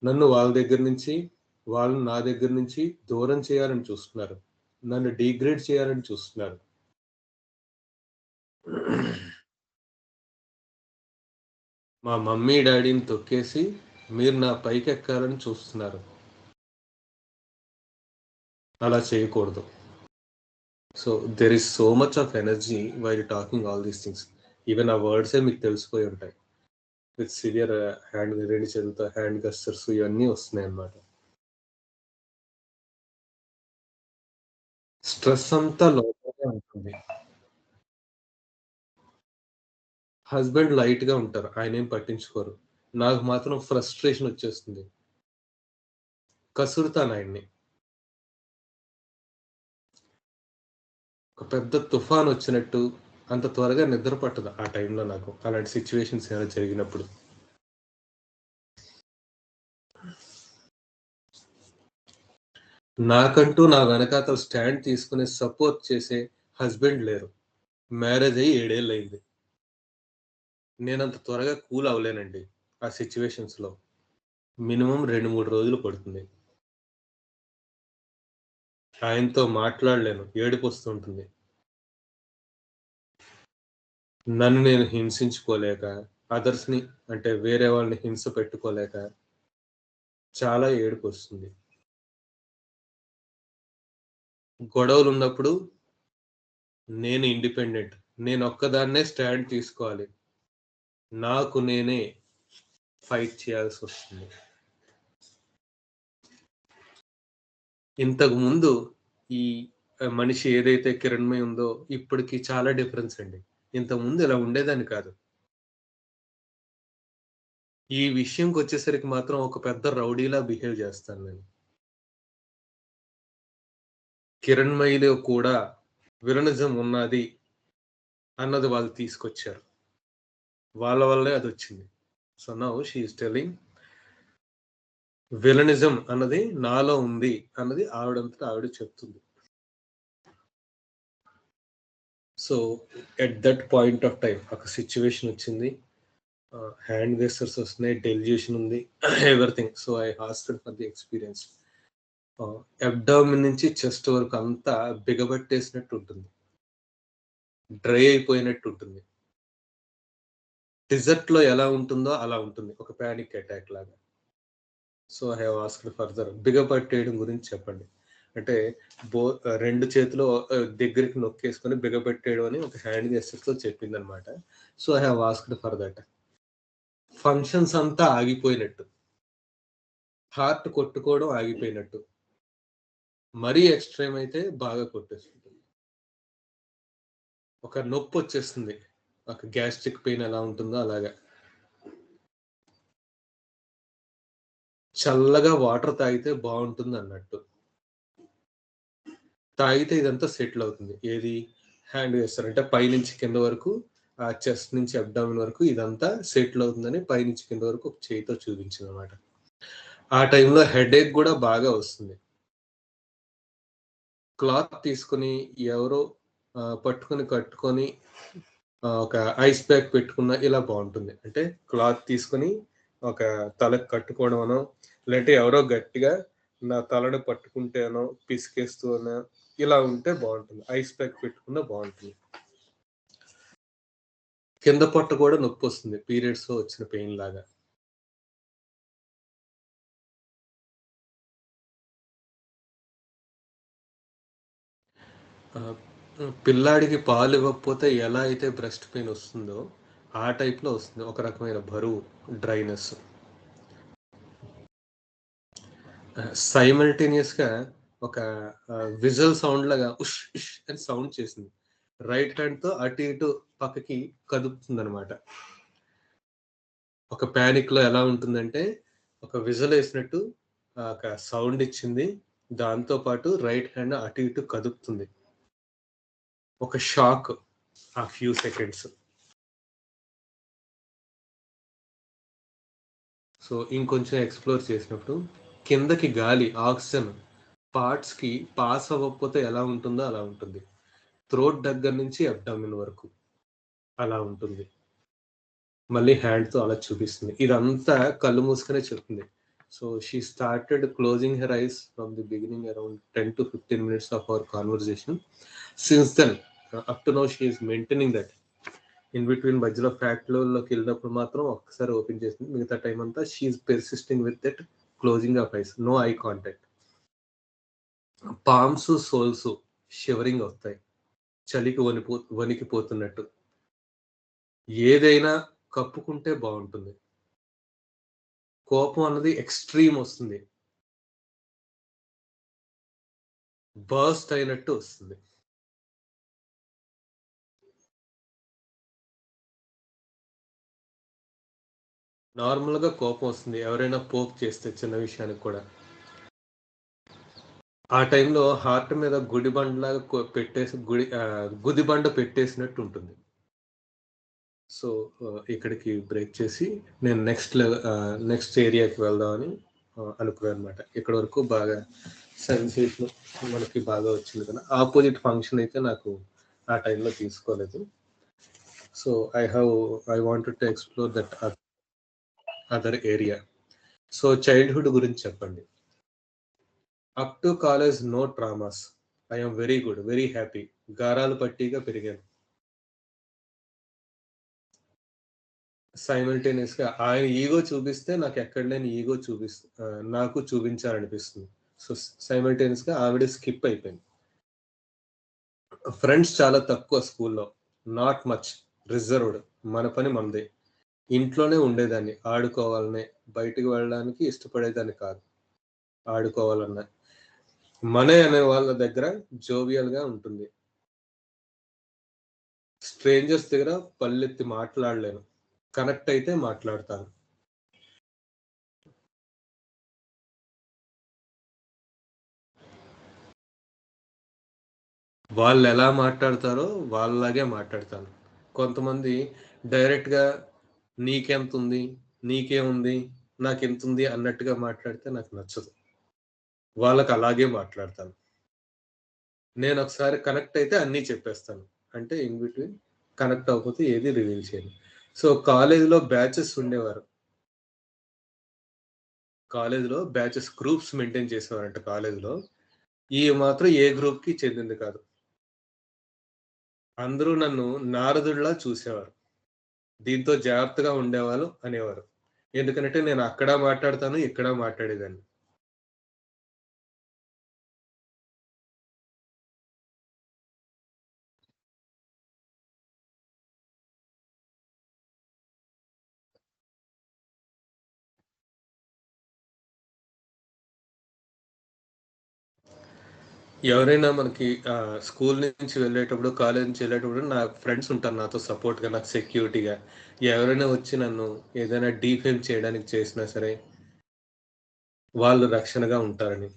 నన్ను వాళ్ళ దగ్గర నుంచి, వాళ్ళు నా దగ్గర నుంచి దూరం చేయాలని చూస్తున్నారు, నన్ను డిగ్రేడ్ చేయాలని చూస్తున్నారు. మా మమ్మీ డాడీని తొక్కేసి మీరు నా పైకి ఎక్కాలని చూస్తున్నారు. అలా చేయకూడదు. So there is so much of energy while talking all these things. Even ఆ వర్డ్సే మీకు తెలిసిపోయి ఉంటాయి. విత్ సివియర్ హ్యాండ్, రెండు చేతులతో హ్యాండ్ గస్టర్స్ ఇవన్నీ వస్తున్నాయి అన్నమాట. స్ట్రెస్ అంతా లోపలే ఉంటుంది. హస్బెండ్ లైట్ గా ఉంటారు, ఆయన ఏం పట్టించుకోరు. నాకు మాత్రం ఫ్రస్ట్రేషన్ వచ్చేస్తుంది, కసురుతాను ఆయన్ని. ఒక పెద్ద తుఫాన్ వచ్చినట్టు అంత త్వరగా నిద్ర పట్టదు ఆ టైంలో నాకు, అలాంటి సిచ్యువేషన్స్ ఏమైనా జరిగినప్పుడు. నాకంటూ నా వెనకాతల స్టాండ్ తీసుకునే సపోర్ట్ చేసే హస్బెండ్ లేరు. మ్యారేజ్ అయ్యి 7 ఏళ్ళు అయింది. నేనంత త్వరగా కూల్ అవ్వలేనండి ఆ సిచ్యువేషన్స్లో. మినిమం 2-3 రోజులు పడుతుంది. ఆయనతో మాట్లాడలేను, ఏడుపు వస్తుంటుంది. నన్ను నేను హింసించుకోలేక, అదర్స్ని అంటే వేరే వాళ్ళని హింస పెట్టుకోలేక చాలా ఏడుపు వస్తుంది. గొడవలు ఉన్నప్పుడు నేను ఇండిపెండెంట్, నేను ఒక్కదాన్నే స్టాండ్ తీసుకోవాలి, నాకు నేనే ఫైట్ చేయాల్సి వస్తుంది. ఇంతకు ముందు ఈ మనిషి ఏదైతే కిరణ్మయి ఉందో ఇప్పటికి చాలా డిఫరెన్స్ అండి. ఇంతకుముందు ఇలా ఉండేదాన్ని కాదు. ఈ విషయంకి వచ్చేసరికి మాత్రం ఒక పెద్ద రౌడీలా బిహేవ్ చేస్తాను నేను. కిరణ్మయిలో కూడా విలనిజం ఉన్నది అన్నది వాళ్ళు తీసుకొచ్చారు, వాళ్ళ వల్లే అది వచ్చింది. So now she is telling villainism అన్నది నాలో ఉంది అన్నది ఆవిడంతటా ఆవిడ చెప్తుంది. So at that point of time ఒక సిచ్యువేషన్ వచ్చింది, హ్యాండ్ గెస్టర్స్ వస్తున్నాయి, డెలిజేషన్ ఉంది, everything. So I asked for the experience. Abdomen నుంచి చెస్ట్ వరకు అంతా బిగబట్టేసినట్టు ఉంటుంది, డ్రై అయిపోయినట్టు ఉంటుంది. డిజర్ట్ లో ఎలా ఉంటుందో అలా ఉంటుంది, ఒక ప్యానిక్ అటాక్ లాగా. So I have asked further, బిగపట్టేయడం గురించి చెప్పండి అంటే రెండు చేతులు దగ్గరికి నొక్కేసుకొని బిగపెట్టేయడం అని ఒక హ్యాండ్ గెస్టర్స్ లో చెప్పింది అనమాట. So I have asked for that. Functions అంతా ఆగిపోయినట్టు, హార్ట్ కొట్టుకోవడం ఆగిపోయినట్టు, మరీ ఎక్స్ట్రీమ్ అయితే బాగా కొట్టేస్తుంది, ఒక నొప్పి వచ్చేస్తుంది, ఒక గ్యాస్ట్రిక్ పెయిన్ ఎలా ఉంటుందో అలాగా. చల్లగా వాటర్ తాగితే బాగుంటుంది అన్నట్టు, తాగితే ఇదంతా సెటిల్ అవుతుంది. ఏది హ్యాండ్ వేస్తారంటే పైనుంచి కింద వరకు, ఆ చెస్ట్ నుంచి అబ్డామిన్ వరకు ఇదంతా సెటిల్ అవుతుందని పైనుంచి కింద వరకు ఒక చేయితో చూపించింది అనమాట. ఆ టైంలో హెడేక్ కూడా బాగా వస్తుంది. క్లాత్ తీసుకుని ఎవరో పట్టుకొని కట్టుకొని ఒక ఐస్ ప్యాక్ పెట్టుకున్న ఇలా బాగుంటుంది. అంటే క్లాత్ తీసుకొని ఒక తలకు కట్టుకోవడమనో, లేదంటే ఎవరో గట్టిగా నా తలను పట్టుకుంటేనో, పిసికేస్తూనో ఇలా ఉంటే బాగుంటుంది. ఐస్ ప్యాక్ పెట్టుకున్నా బాగుంటుంది. కింద పొట్ట కూడా నొప్పొస్తుంది. పీరియడ్స్‌లో వచ్చిన పెయిన్ లాగా. ఆహ్, పిల్లాడికి పాలు ఇవ్వకపోతే ఎలా అయితే బ్రెస్ట్ పెయిన్ వస్తుందో, ఆ టైప్‌లో వస్తుంది. ఒక రకమైన బరువు, డ్రైనెస్. సైమల్టేనియస్‌గా ఒక విజిల్ సౌండ్ లాగా ఉష్! ఉష్! అని సౌండ్ చేసింది. రైట్ హ్యాండ్‌తో అటు ఇటు పక్కకి కదుపుతుందనమాట. ఒక పానిక్‌లో ఎలా ఉంటుందంటే, ఒక విజిలేసినట్టు ఒక సౌండ్ ఇచ్చింది. దాంతో పాటు రైట్ హ్యాండ్ అటు ఇటు కదుపుతుంది. ఒక షాక్ ఆ ఫ్యూ సెకండ్స్. సో, ఇంకొంచెం ఎక్స్‌ప్లోర్ చేసినప్పుడు కిందకి గాలి, ఆక్సిజన్ పార్ట్స్‌కి పాస్ అవ్వకపోతే ఎలా ఉంటుందో అలా ఉంటుంది. థ్రోట్ దగ్గర నుంచి అబ్డామిన్ వరకు అలా ఉంటుంది. మళ్ళీ హ్యాండ్‌తో అలా చూపిస్తుంది. ఇదంతా కళ్ళు మూసుకొనే చెప్తుంది. So, she started closing her eyes from the beginning around 10-15 minutes of our conversation. Since then up to now she is maintaining that. In between మధ్యలో ఫ్యాక్ట్‌లోకి వెళ్ళినప్పుడు మాత్రం ఒక్కసారి ఓపెన్ చేసింది. మిగతా టైమ్ అంతా she is persisting with that closing of eyes. No eye contact. Palms, soles shivering అవుతాయి. చలికి వణికిపోతున్నట్టు. ఏదైనా కప్పుకుంటే బావుంటుంది. కోపం అన్నది ఎక్స్‌ట్రీమ్ వస్తుంది. బర్స్ట్ అయినట్టు వస్తుంది. నార్మల్‌గా కోపం వస్తుంది. ఎవరైనా పోక్ చేస్తే చిన్న విషయానికి కూడా. ఆ టైంలో హార్ట్ మీద గుడిబండలాగా పెట్టేసి గుదిబండ పెట్టేసినట్టు ఉంటుంది. సో, ఇక్కడికి బ్రేక్ చేసి నేను నెక్స్ట్ ఏరియాకి వెళ్దామని అనుకున్నాననమాట. ఇక్కడి వరకు బాగా సెన్సేషన్ మనకి బాగా వచ్చింది కదా! ఆపోజిట్ ఫంక్షన్ అయితే నాకు ఆ టైంలో తీసుకోలేదు. So, I wanted to explore that other area. So, childhood గురించి చెప్పండి. Up to college no traumas. I am very good. Very happy. గారాలు పట్టీగా పెరిగాను. సైమల్టేనియస్‌గా ఆయన ఈగో చూపిస్తే నాకెక్కడ లేని ఈగో నాకు చూపించాలనిపిస్తుంది. సో, సైమల్టేనియస్‌గా ఆవిడ స్కిప్ అయిపోయింది. ఫ్రెండ్స్ చాలా తక్కువ స్కూల్‌లో. Not much. రిజర్వ్డ్. మన పని మనదే. ఇంట్లోనే ఉండేదాన్ని. ఆడుకోవాలనే. బయటికి వెళ్ళడానికి ఇష్టపడేదాన్ని కాదు. ఆడుకోవాలన్నా. మనయ్ అనే వాళ్ళ దగ్గర జోవియల్‌గా ఉంటుంది. స్ట్రేంజర్స్ దగ్గర పల్లెత్తి మాట్లాడలేను. కనెక్ట్ అయితే మాట్లాడతాను. వాళ్ళెలా మాట్లాడతారో వాళ్ళలాగే మాట్లాడతాను. కొంతమంది డైరెక్ట్‌గా నీకెంతుంది? నీకేముంది? నాకింతుంది అన్నట్టుగా మాట్లాడితే నాకు నచ్చదు. వాళ్ళకి అలాగే మాట్లాడతాను. నేనొకసారి కనెక్ట్ అయితే అన్నీ చెప్పేస్తాను. అంటే ఇన్ బిట్వీన్ కనెక్ట్ అవ్వకపోతే ఏది రివీల్ చేయను. సో, కాలేజీలో బ్యాచెస్ ఉండేవారు. కాలేజీలో బ్యాచెస్ గ్రూప్స్ మెయింటైన్ చేసేవారంట కాలేజీలో. ఈమె మాత్రం ఏ గ్రూప్‌కి చెందింది కాదు. అందరూ నన్ను నారదుడిలా చూసేవారు. దీంతో జాగ్రత్తగా ఉండేవాళ్ళు అనేవారు. ఎందుకనంటే నేను అక్కడ మాట్లాడతాను, ఇక్కడ మాట్లాడేదాన్ని. ఎవరైనా మనకి స్కూల్ నుంచి వెళ్ళేటప్పుడు, కాలేజీ నుంచి వెళ్ళేటప్పుడు నా ఫ్రెండ్స్ ఉంటారు నాతో సపోర్ట్‌గా, నాకు సెక్యూరిటీగా. ఎవరైనా వచ్చి నన్ను ఏదైనా డీఫేమ్ చేయడానికి చేసినా సరే, వాళ్ళు రక్షణగా ఉంటారని.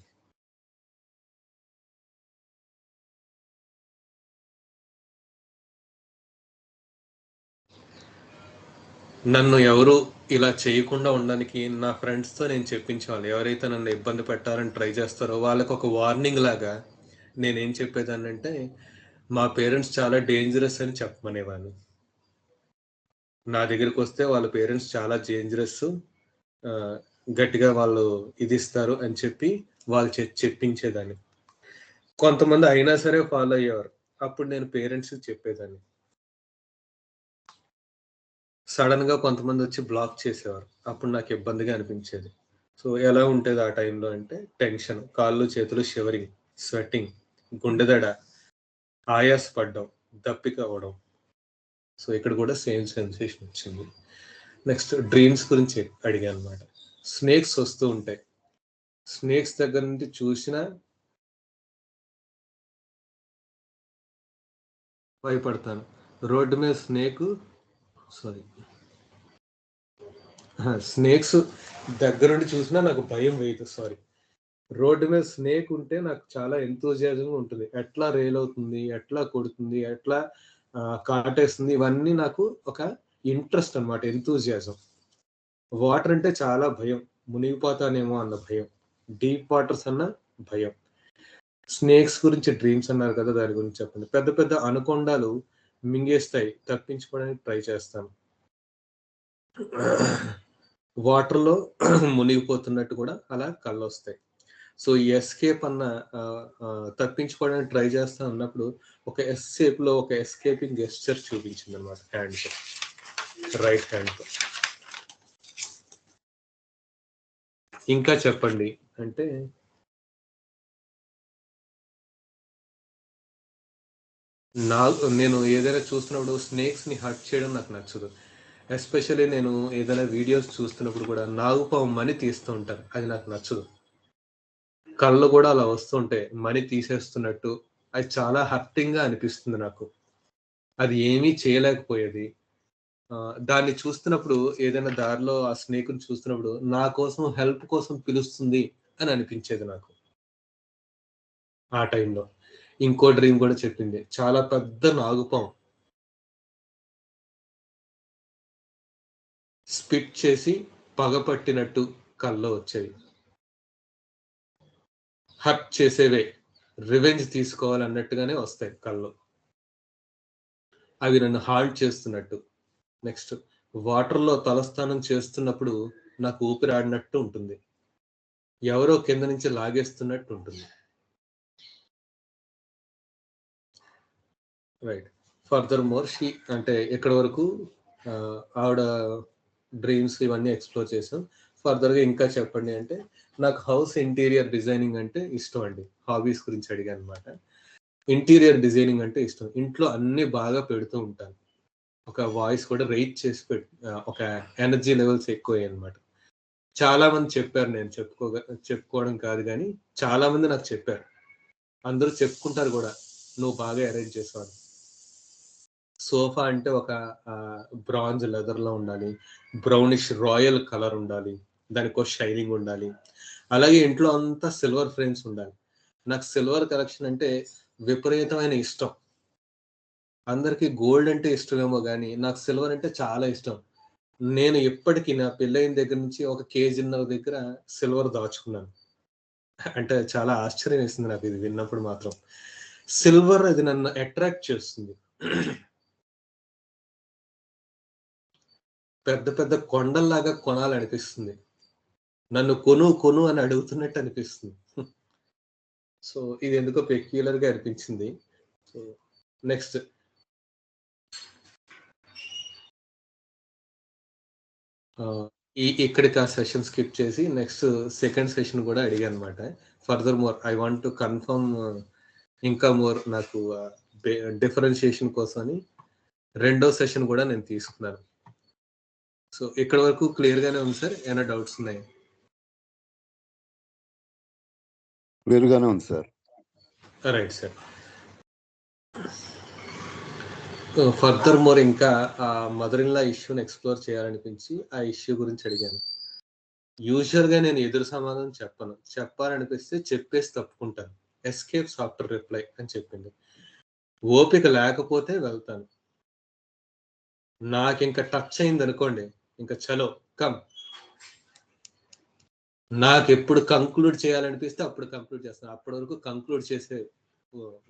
నన్ను ఎవరు ఇలా చేయకుండా ఉండడానికి నా ఫ్రెండ్స్‌తో నేను చెప్పించేవాళ్ళు. ఎవరైతే నన్ను ఇబ్బంది పెట్టాలని ట్రై చేస్తారో వాళ్ళకొక వార్నింగ్ లాగా నేనేం చెప్పేదాన్నంటే, మా పేరెంట్స్ చాలా డేంజరస్ అని చెప్పమనేవాడిని. నా దగ్గరికి వస్తే వాళ్ళ పేరెంట్స్ చాలా డేంజరస్, గట్టిగా వాళ్ళు ఇది ఇస్తారు అని చెప్పి వాళ్ళు చెప్పించేదాన్ని. కొంతమంది అయినా సరే ఫాలో అయ్యేవారు. అప్పుడు నేను పేరెంట్స్‌కి చెప్పేదాన్ని. సడెన్‌గా కొంతమంది వచ్చి బ్లాక్ చేసేవారు. అప్పుడు నాకు ఇబ్బందిగా అనిపించేది. సో, ఎలా ఉంటది ఆ టైంలో అంటే టెన్షన్, కాళ్ళు, చేతులు షివరింగ్, స్వెట్టింగ్, గుండె దడ, ఆయాసపడ్డం, దప్పిక అవ్వడం. సో, ఇక్కడ కూడా సేమ్ సెన్సేషన్ వచ్చింది. నెక్స్ట్ డ్రీమ్స్ గురించి అడిగానన్నమాట. స్నేక్స్ వస్తూ ఉంటాయి. స్నేక్స్ దగ్గర నుండి చూసినా భయపడతాను. రోడ్డు మీద సారీ స్నేక్స్ దగ్గరుండి చూసినా నాకు భయం వేయదు. సారీ. రోడ్డు మీద స్నేక్ ఉంటే నాకు చాలా ఎంతూజియాజంగా ఉంటుంది. ఎట్లా రేలవుతుంది, ఎట్లా కొడుతుంది, ఎట్లా కాటేస్తుంది, ఇవన్నీ నాకు ఒక ఇంట్రెస్ట్ అన్నమాట, ఎంతూజియాజం. వాటర్ అంటే చాలా భయం. మునిగిపోతానేమో అన్న భయం. డీప్ వాటర్స్ అన్న భయం. స్నేక్స్ గురించి డ్రీమ్స్ అన్నారు కదా! దాని గురించి చెప్పండి. పెద్ద పెద్ద అనకొండాలు మింగేస్తాయి. తప్పించుకోవడానికి ట్రై చేస్తాను. వాటర్‌లో మునిగిపోతున్నట్టు కూడా అలా కళ్ళొస్తాయి. సో, ఈ ఎస్కేప్ అన్న తప్పించుకోవడానికి ట్రై చేస్తా అన్నప్పుడు ఒక ఎస్ షేప్‌లో ఒక ఎస్కేపింగ్ గెస్చర్ చూపించిందన్నమాట హ్యాండ్‌తో. రైట్ హ్యాండ్‌తో. ఇంకా చెప్పండి అంటే నేను ఏదైనా చూస్తున్నప్పుడు స్నేక్స్‌ని హర్ట్ చేయడం నాకు నచ్చదు. ఎస్పెషల్లీ నేను ఏదైనా వీడియోస్ చూస్తున్నప్పుడు కూడా నాగుపాము మని తీస్తూ ఉంటారు. అది నాకు నచ్చదు. కళ్ళు కూడా అలా వస్తుంటాయి. మని తీసేస్తున్నట్టు. అది చాలా హర్టింగ్‌గా అనిపిస్తుంది నాకు. అది ఏమీ చేయలేకపోయేది. దాన్ని చూస్తున్నప్పుడు ఏదైనా దారిలో ఆ స్నేక్‌ని చూస్తున్నప్పుడు నా కోసం హెల్ప్ కోసం పిలుస్తుంది అని అనిపించేది నాకు ఆ టైంలో. ఇంకో డ్రీమ్ కూడా చెప్పింది. చాలా పెద్ద నాగుపాము స్పిట్ చేసి పగపట్టినట్టు కల్లో వచ్చేవి. హర్ట్ చేసేవే. రివెంజ్ తీసుకోవాలన్నట్టుగానే వస్తాయి కల్లో. అవి నన్ను హాల్ట్ చేస్తున్నట్టు. నెక్స్ట్ వాటర్‌లో తలస్నానం చేస్తున్నప్పుడు నాకు ఊపిరాడినట్టు ఉంటుంది. ఎవరో కింద నుంచి లాగేస్తున్నట్టు ఉంటుంది. రైట్. ఫర్దర్ మోర్ అంటే ఇక్కడి వరకు ఆవిడ డ్రీమ్స్ ఇవన్నీ ఎక్స్‌ప్లోర్ చేసాం. ఫర్దర్‌గా ఇంకా చెప్పండి అంటే నాకు హౌస్ ఇంటీరియర్ డిజైనింగ్ అంటే ఇష్టం అండి. హాబీస్ గురించి అడిగానన్నమాట. ఇంటీరియర్ డిజైనింగ్ అంటే ఇష్టం. ఇంట్లో అన్నీ బాగా పెడుతూ ఉంటాను. ఒక వాయిస్ కూడా రైజ్ చేసి ఒక ఎనర్జీ లెవెల్స్ ఎక్కువయ్యాయన్నమాట. చాలా మంది చెప్పారు, నేను చెప్పుకోవడం కాదు గానీ, చాలా మంది నాకు చెప్పారు. అందరూ చెప్పుకుంటారు గూడా. "నువ్వు బాగా అరేంజ్ చేసావని." సోఫా అంటే ఒక బ్రాంజ్ లెదర్‌లో ఉండాలి. బ్రౌనిష్ రాయల్ కలర్ ఉండాలి. దానికో షైనింగ్ ఉండాలి. అలాగే ఇంట్లో అంతా సిల్వర్ ఫ్రేమ్స్ ఉండాలి. నాకు సిల్వర్ కలెక్షన్ అంటే విపరీతమైన ఇష్టం. అందరికి గోల్డ్ అంటే ఇష్టమేమో గానీ, నాకు సిల్వర్ అంటే చాలా ఇష్టం. నేను ఇప్పటికి నా పెళ్లయిన దగ్గర నుంచి ఒక కేజీన్నర దగ్గర సిల్వర్ దాచుకున్నాను. అంటే చాలా ఆశ్చర్యం వేసింది నాకు ఇది విన్నప్పుడు మాత్రం. సిల్వర్ అది నన్ను అట్రాక్ట్ చేస్తుంది. పెద్ద పెద్ద కొండల్లాగా కొనాలనిపిస్తుంది. నన్ను కొను కొను అని అడుగుతున్నట్టు అనిపిస్తుంది. సో, ఇది ఎందుకో పెక్యులర్‌గా అనిపించింది. సో, నెక్స్ట్ ఆహ్, ఇక్కడికి ఆ సెషన్ స్కిప్ చేసి నెక్స్ట్ సెకండ్ సెషన్ గూడా అడిగానన్నమాట. Further more I want to confirm ఇంకా మోర్ నాకు బె డిఫరెన్షియేషన్ కోసమని రెండో సెషన్ గూడా నేను తీసుకున్నాను. సో, ఇక్కడి వరకు క్లియర్‌గానే ఉంది సార్. ఏమైనా డౌట్స్ ఉన్నాయా? క్లియర్‌గానే ఉంది sir. Right sir. Further more ఇంకా మదర్ ఇన్ లా ఇష్యూని ఎక్స్‌ప్లోర్ చేయాలనిపించి ఆ ఇష్యూ గురించి అడిగాను. యూజువల్‌గా నేను ఎదురు సమాధానం చెప్పను. చెప్పాలనిపిస్తే చెప్పేసి తప్పుకుంటాను. ఎస్కేప్స్ ఆఫ్టర్ రిప్లై అని చెప్పింది. ఓపిక లేకపోతే వెళ్తాను. నాకింక టచ్ అయిందనుకోండి, ఇంక చలో కమ్. నాకెప్పుడు కంక్లూడ్ చేయాలనిపిస్తే అప్పుడు కంక్లూడ్ చేస్తాను. అప్పటి వరకు కంక్లూడ్ చేసే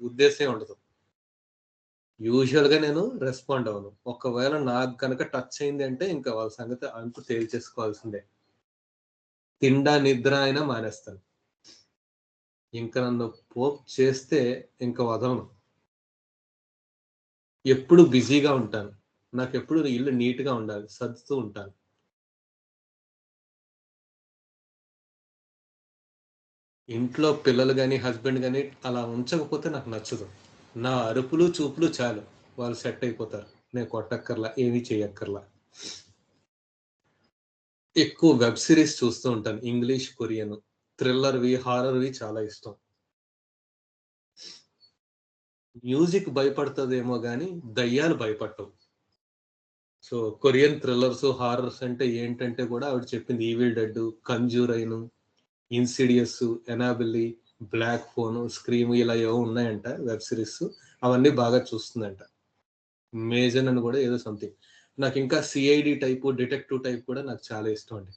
ఉద్దేశ్యమే ఉండదు. యూజువల్గా నేను రెస్పాండ్ అవ్వను. ఒకవేళ నాకు కనుక టచ్ అయింది అంటే ఇంకా వాళ్ళ సంగతి అంటూ తేల్చేసుకోవాల్సిందే. తిండా నిద్ర అయినా మానేస్తాను. ఇంకా నన్ను పోక్ చేస్తే ఇంకా వదలను. ఎప్పుడు బిజీగా ఉంటాను. నాకెప్పుడు ఇల్లు నీట్‌గా ఉండాలి. సర్దుతూ ఉంటాను. ఇంట్లో పిల్లలు గాని, హస్బెండ్ గాని అలా ఉంచకపోతే నాకు నచ్చదు. నా అరుపులు, చూపులు చాలు. వాళ్ళు సెట్ అయిపోతారు. నేను కొట్టక్కర్లా, ఏమీ చేయక్కర్లా. ఎక్కువ వెబ్ సీరీస్ చూస్తూ ఉంటాను. English, Korean. థ్రిల్లర్‌వి, హారర్‌వి చాలా ఇష్టం. మ్యూజిక్ భయపడతదేమో గానీ, దయ్యాలు భయపట్టవు. సో, కొరియన్ థ్రిల్లర్స్, హారర్స్ అంటే ఏంటంటే కూడా ఆవిడ చెప్పింది 'Evil Dead', 'Conjuring', 'Insidious', 'Annabelle', 'Black Phone', 'Scream' ఇలా ఏవో ఉన్నాయంట వెబ్ సీరీస్. అవన్నీ బాగా చూస్తుందంట. 'మేజన్' అని కూడా ఏదో సంథింగ్. నాకింకా సీఐడీ టైపు, డిటెక్టివ్ టైప్ కూడా నాకు చాలా ఇష్టం అండి.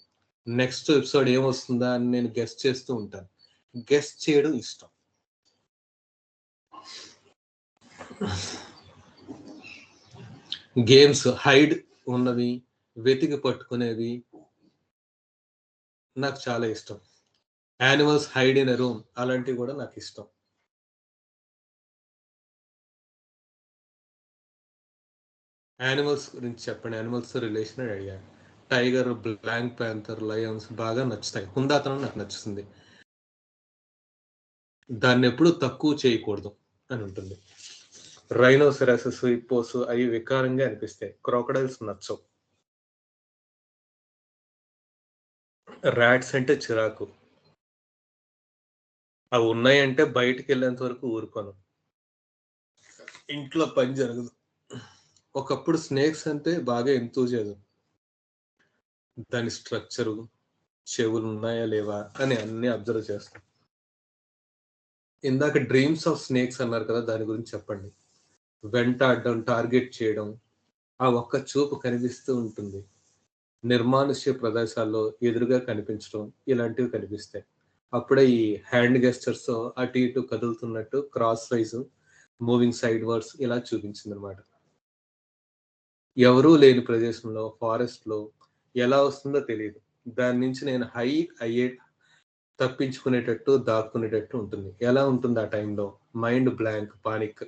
నెక్స్ట్ ఎపిసోడ్ ఏమొస్తుందా అని నేను గెస్ చేస్తూ ఉంటాను. గెస్ చేయడం ఇష్టం. గేమ్స్ హైడ్ ఉన్నవి, వెతికి పట్టుకునేవి నాకు చాలా ఇష్టం. Animals hide in a room అలాంటివి కూడా నాకు ఇష్టం. యానిమల్స్ గురించి చెప్పండి. యానిమల్స్‌తో రిలేషనెడ్ అడిగారు. టైగర్, బ్లాక్ పాంథర్, లయన్స్ బాగా నచ్చుతాయి. హుందాతనం నాకు నచ్చుతుంది. దాన్నెప్పుడు తక్కువ చేయకూడదు అని ఉంటుంది. రైనోసెరాసెస్, హిప్పోస్ అవి వికారంగా అనిపిస్తాయి. క్రొకడైల్స్ నచ్చవు. రాట్స్ అంటే చిరాకు. అవి ఉన్నాయంటే బయటికెళ్ళేంత వరకు ఊరుకోను. ఇంట్లో పని జరగదు. ఒకప్పుడు స్నేక్స్ అంటే బాగా ఎంతూజియాజం. దాని స్ట్రక్చరు, చెవులున్నాయా లేవా అని అన్నీ అబ్జర్వ్ చేస్తా. ఇందాక డ్రీమ్స్ ఆఫ్ స్నేక్స్ అన్నారు కదా! దాని గురించి చెప్పండి. వెంటాడడం, టార్గెట్ చేయడం, ఆ ఒక్క చూపు కనిపిస్తూ ఉంటుంది. నిర్మానుష్య ప్రదేశాల్లో ఎదురుగా కనిపించడం ఇలాంటివి కనిపిస్తాయి. అప్పుడే ఈ హ్యాండ్ గెస్చర్స్‌తో అటు ఇటు కదులుతున్నట్టు crosswise, moving sidewards ఇలా చూపించిందనమాట. ఎవరూ లేని ప్రదేశంలో, ఫారెస్ట్‌లో ఎలా వస్తుందో తెలీదు. దాని నుంచి నేను అయ్యే తప్పించుకునేటట్టు, దాక్కునేటట్టు ఉంటుంది. ఎలా ఉంటుంది ఆ టైంలో? Mind blank, panic.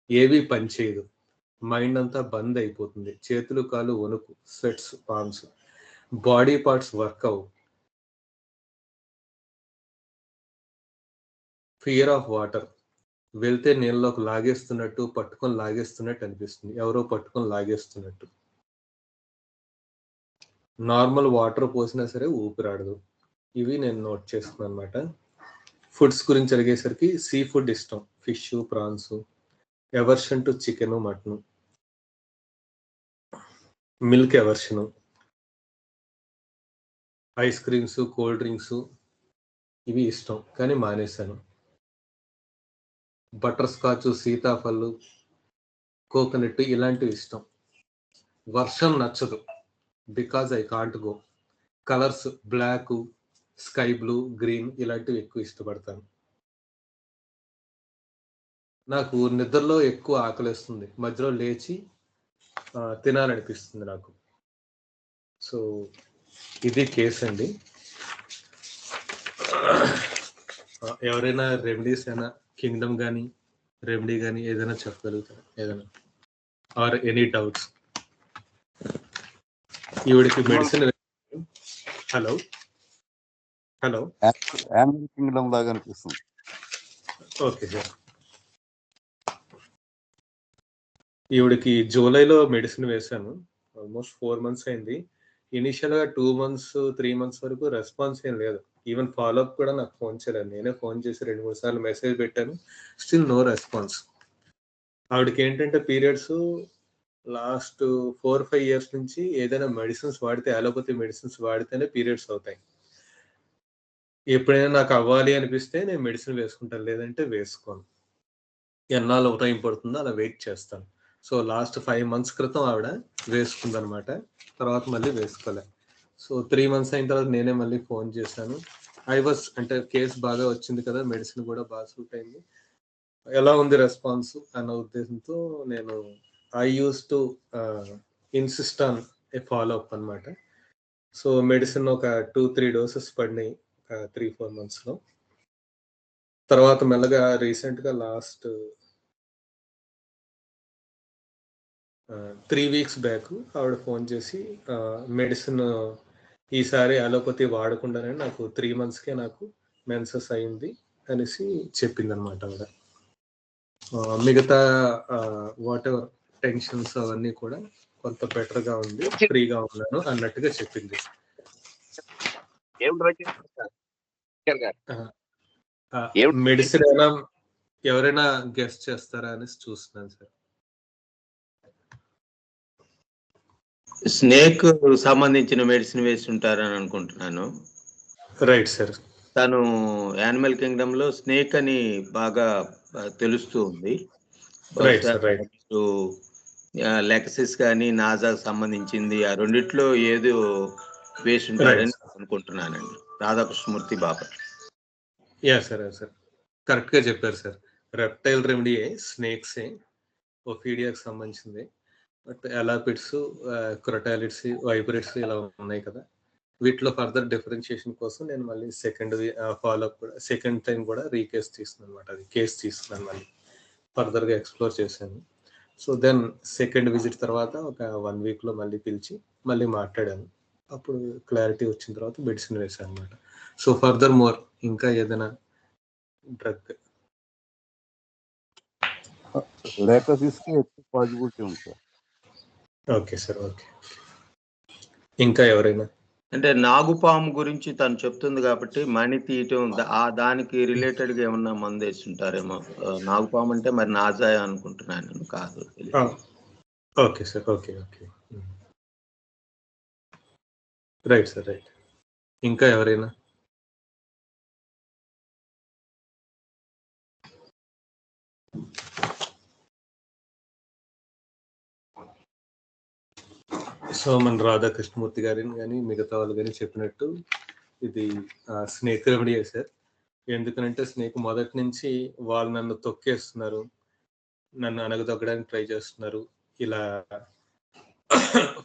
ఏవి పనిచేయదు. మైండ్ అంతా బంద్ అయిపోతుంది. చేతులు, కాళ్ళు వణుకు, స్వెట్స్, పాల్మ్స్. బాడీ పార్ట్స్ వర్క్ అవ్వవు. Fear of water. వెళ్తే నీళ్ళలోకి లాగేస్తున్నట్టు, పట్టుకొని లాగేస్తున్నట్టు అనిపిస్తుంది. ఎవరో పట్టుకొని లాగేస్తున్నట్టు. నార్మల్ వాటర్ పోసినా సరే ఊపిరాడదు. ఇవి నేను నోట్ చేసుకున్నానన్నమాట. ఫుడ్స్ గురించి అడిగేసరికి సీ ఫుడ్ ఇష్టం. Fish, prawns. Aversion to chicken, mutton. Milk aversion. Ice creams, cold drinks ఇవి ఇష్టం. కానీ మానేశాను. బటర్ స్కాచ్, సీతాఫలు, కోకోనట్ ఇలాంటివి ఇష్టం. వర్షం నచ్చదు. Because I can't go. Colours black, sky blue, green ఇలాంటివి ఎక్కువ ఇష్టపడతాను. నాకు నిద్రలో ఎక్కువ ఆకలేస్తుంది. మధ్యలో లేచి తినాలనిపిస్తుంది నాకు. సో, ఇది కేస్ అండి. ఎవరైనా రెమెడీస్ అయినా కింగ్డమ్ గానీ, రెమెడీ గానీ ఏదైనా చెప్పగలుగుతారా? ఏదైనా ఆర్ ఎనీ డౌట్స్? ఈవిడికి medicine hello hello animal Kingdom లాగా అనిపిస్తుంది. Okay sir. ఈవిడికి జూలైలో మెడిసిన్ వేశాను. ఆల్మోస్ట్ 4 months అయింది. ఇనీషియల్‌గా 2 months, 3 months వరకు రెస్పాన్స్ ఏం లేదు. ఈవెన్ ఫాలోఅప్ కూడా నాకు ఫోన్ చేయలేదు. నేనే ఫోన్ చేసి 2, 3 సార్లు మెసేజ్ పెట్టాను. Still no response. ఆవిడకేంటంటే పీరియడ్స్ లాస్ట్ 4, 5 ఇయర్స్ నుంచి ఏదైనా మెడిసిన్స్ వాడితే అలోపతి మెడిసిన్స్ వాడితేనే పీరియడ్స్ అవుతాయి. ఎప్పుడైనా నాకు అవ్వాలి అనిపిస్తే నేను మెడిసిన్ వేసుకుంటాను. లేదంటే వేసుకోను. ఎన్నాళ్ళు టైం పడుతుందో అలా వెయిట్ చేస్తాను. సో, లాస్ట్ 5 months క్రితం ఆవిడ వేసుకుందనమాట. తర్వాత మళ్ళీ వేసుకోలే. సో, 3 months అయిన తర్వాత నేనే మళ్ళీ ఫోన్ చేశాను. అంటే కేస్ బాగా వచ్చింది కదా! మెడిసిన్ కూడా బాగా సూట్ అయింది. ఎలా ఉంది రెస్పాన్స్ అన్న ఉద్దేశంతో నేను I use to insist on a follow up అనమాట. సో మెడిసిన్ ఒక 2-3 డోసెస్ పడినాయి 3-4 monthsలో. తర్వాత మెల్లగా రీసెంట్గా లాస్ట్ 3 weeks బ్యాక్ ఆవిడ ఫోన్ చేసి మెడిసిన్ ఈసారి అలోపతి వాడకుండానే నాకు 3 monthsకే నాకు మెన్సెస్ అయింది అనేసి చెప్పింది అనమాట ఆవిడ. మిగతా వాట్ ఎవర్ టెన్షన్స్ అవన్నీ కూడా కొంత బెటర్గా ఉంది, ఫ్రీగా ఉన్నాను అన్నట్టుగా చెప్పింది. మెడిసిన్ అయినా ఎవరైనా గెస్ట్ చేస్తారా అనేసి చూస్తున్నాను సార్. స్నేక్ సంబంధించిన మెడిసిన్ వేసి ఉంటారని అనుకుంటున్నాను. Right sir. తను యానిమల్ కింగ్డమ్ లో స్నేక్ అని బాగా తెలుస్తూ ఉంది. లెక్సిస్ కానీ నాజాకు సంబంధించింది ఆ రెండిట్లో ఏదో వేసి ఉంటారని అనుకుంటున్నానండి. Radhakrishnamurthy Bapatla. Yeah sir correct గా చెప్పారు సార్. రెప్టైల్ రెమెడీ స్నేక్స్ ఓఫీడియాకి సంబంధించింది. బట్ ఎలాపిడ్స్, క్రొటాలిడ్స్, వైపరిడ్స్ ఇలా ఉన్నాయి కదా, వీటిలో ఫర్దర్ డిఫరెన్షియేషన్ కోసం నేను మళ్ళీ ఫాలోఅప్ కూడా సెకండ్ టైం కూడా రీకేస్ తీసుకున్నాను అనమాట. అది కేసు తీసుకున్నాను, మళ్ళీ ఫర్దర్గా ఎక్స్ప్లోర్ చేశాను. సో దెన్ సెకండ్ విజిట్ తర్వాత ఒక 1 weekలో మళ్ళీ పిలిచి మళ్ళీ మాట్లాడాను. అప్పుడు క్లారిటీ వచ్చిన తర్వాత మెడిసిన్ వేసాను అనమాట. సో ఫర్దర్ మోర్ ఇంకా ఏదైనా డ్రగ్ లేకసిస్కి ఎక్కువ పాజిబిలిటీ ఉంది సార్. Okay sir, okay. ఇంకా ఎవరైనా అంటే నాగుపాము గురించి తను చెప్తుంది కాబట్టి మణి తీయటం దానికి రిలేటెడ్ గా ఏమన్నా మందు వేస్తుంటారేమో. నాగుపాము అంటే మరి నాజా అనుకుంటున్నాను, కాదు. Okay sir, okay. Right sir, right. ఇంకా ఎవరైనా? సో మన రాధాకృష్ణమూర్తి గారిని కానీ మిగతా వాళ్ళు కానీ చెప్పినట్టు ఇది స్నేక్ రెమెడీయే సార్. ఎందుకనంటే స్నేక్ మొదటి నుంచి వాళ్ళు నన్ను తొక్కేస్తున్నారు, నన్ను అనగదొక్కడానికి ట్రై చేస్తున్నారు. ఇలా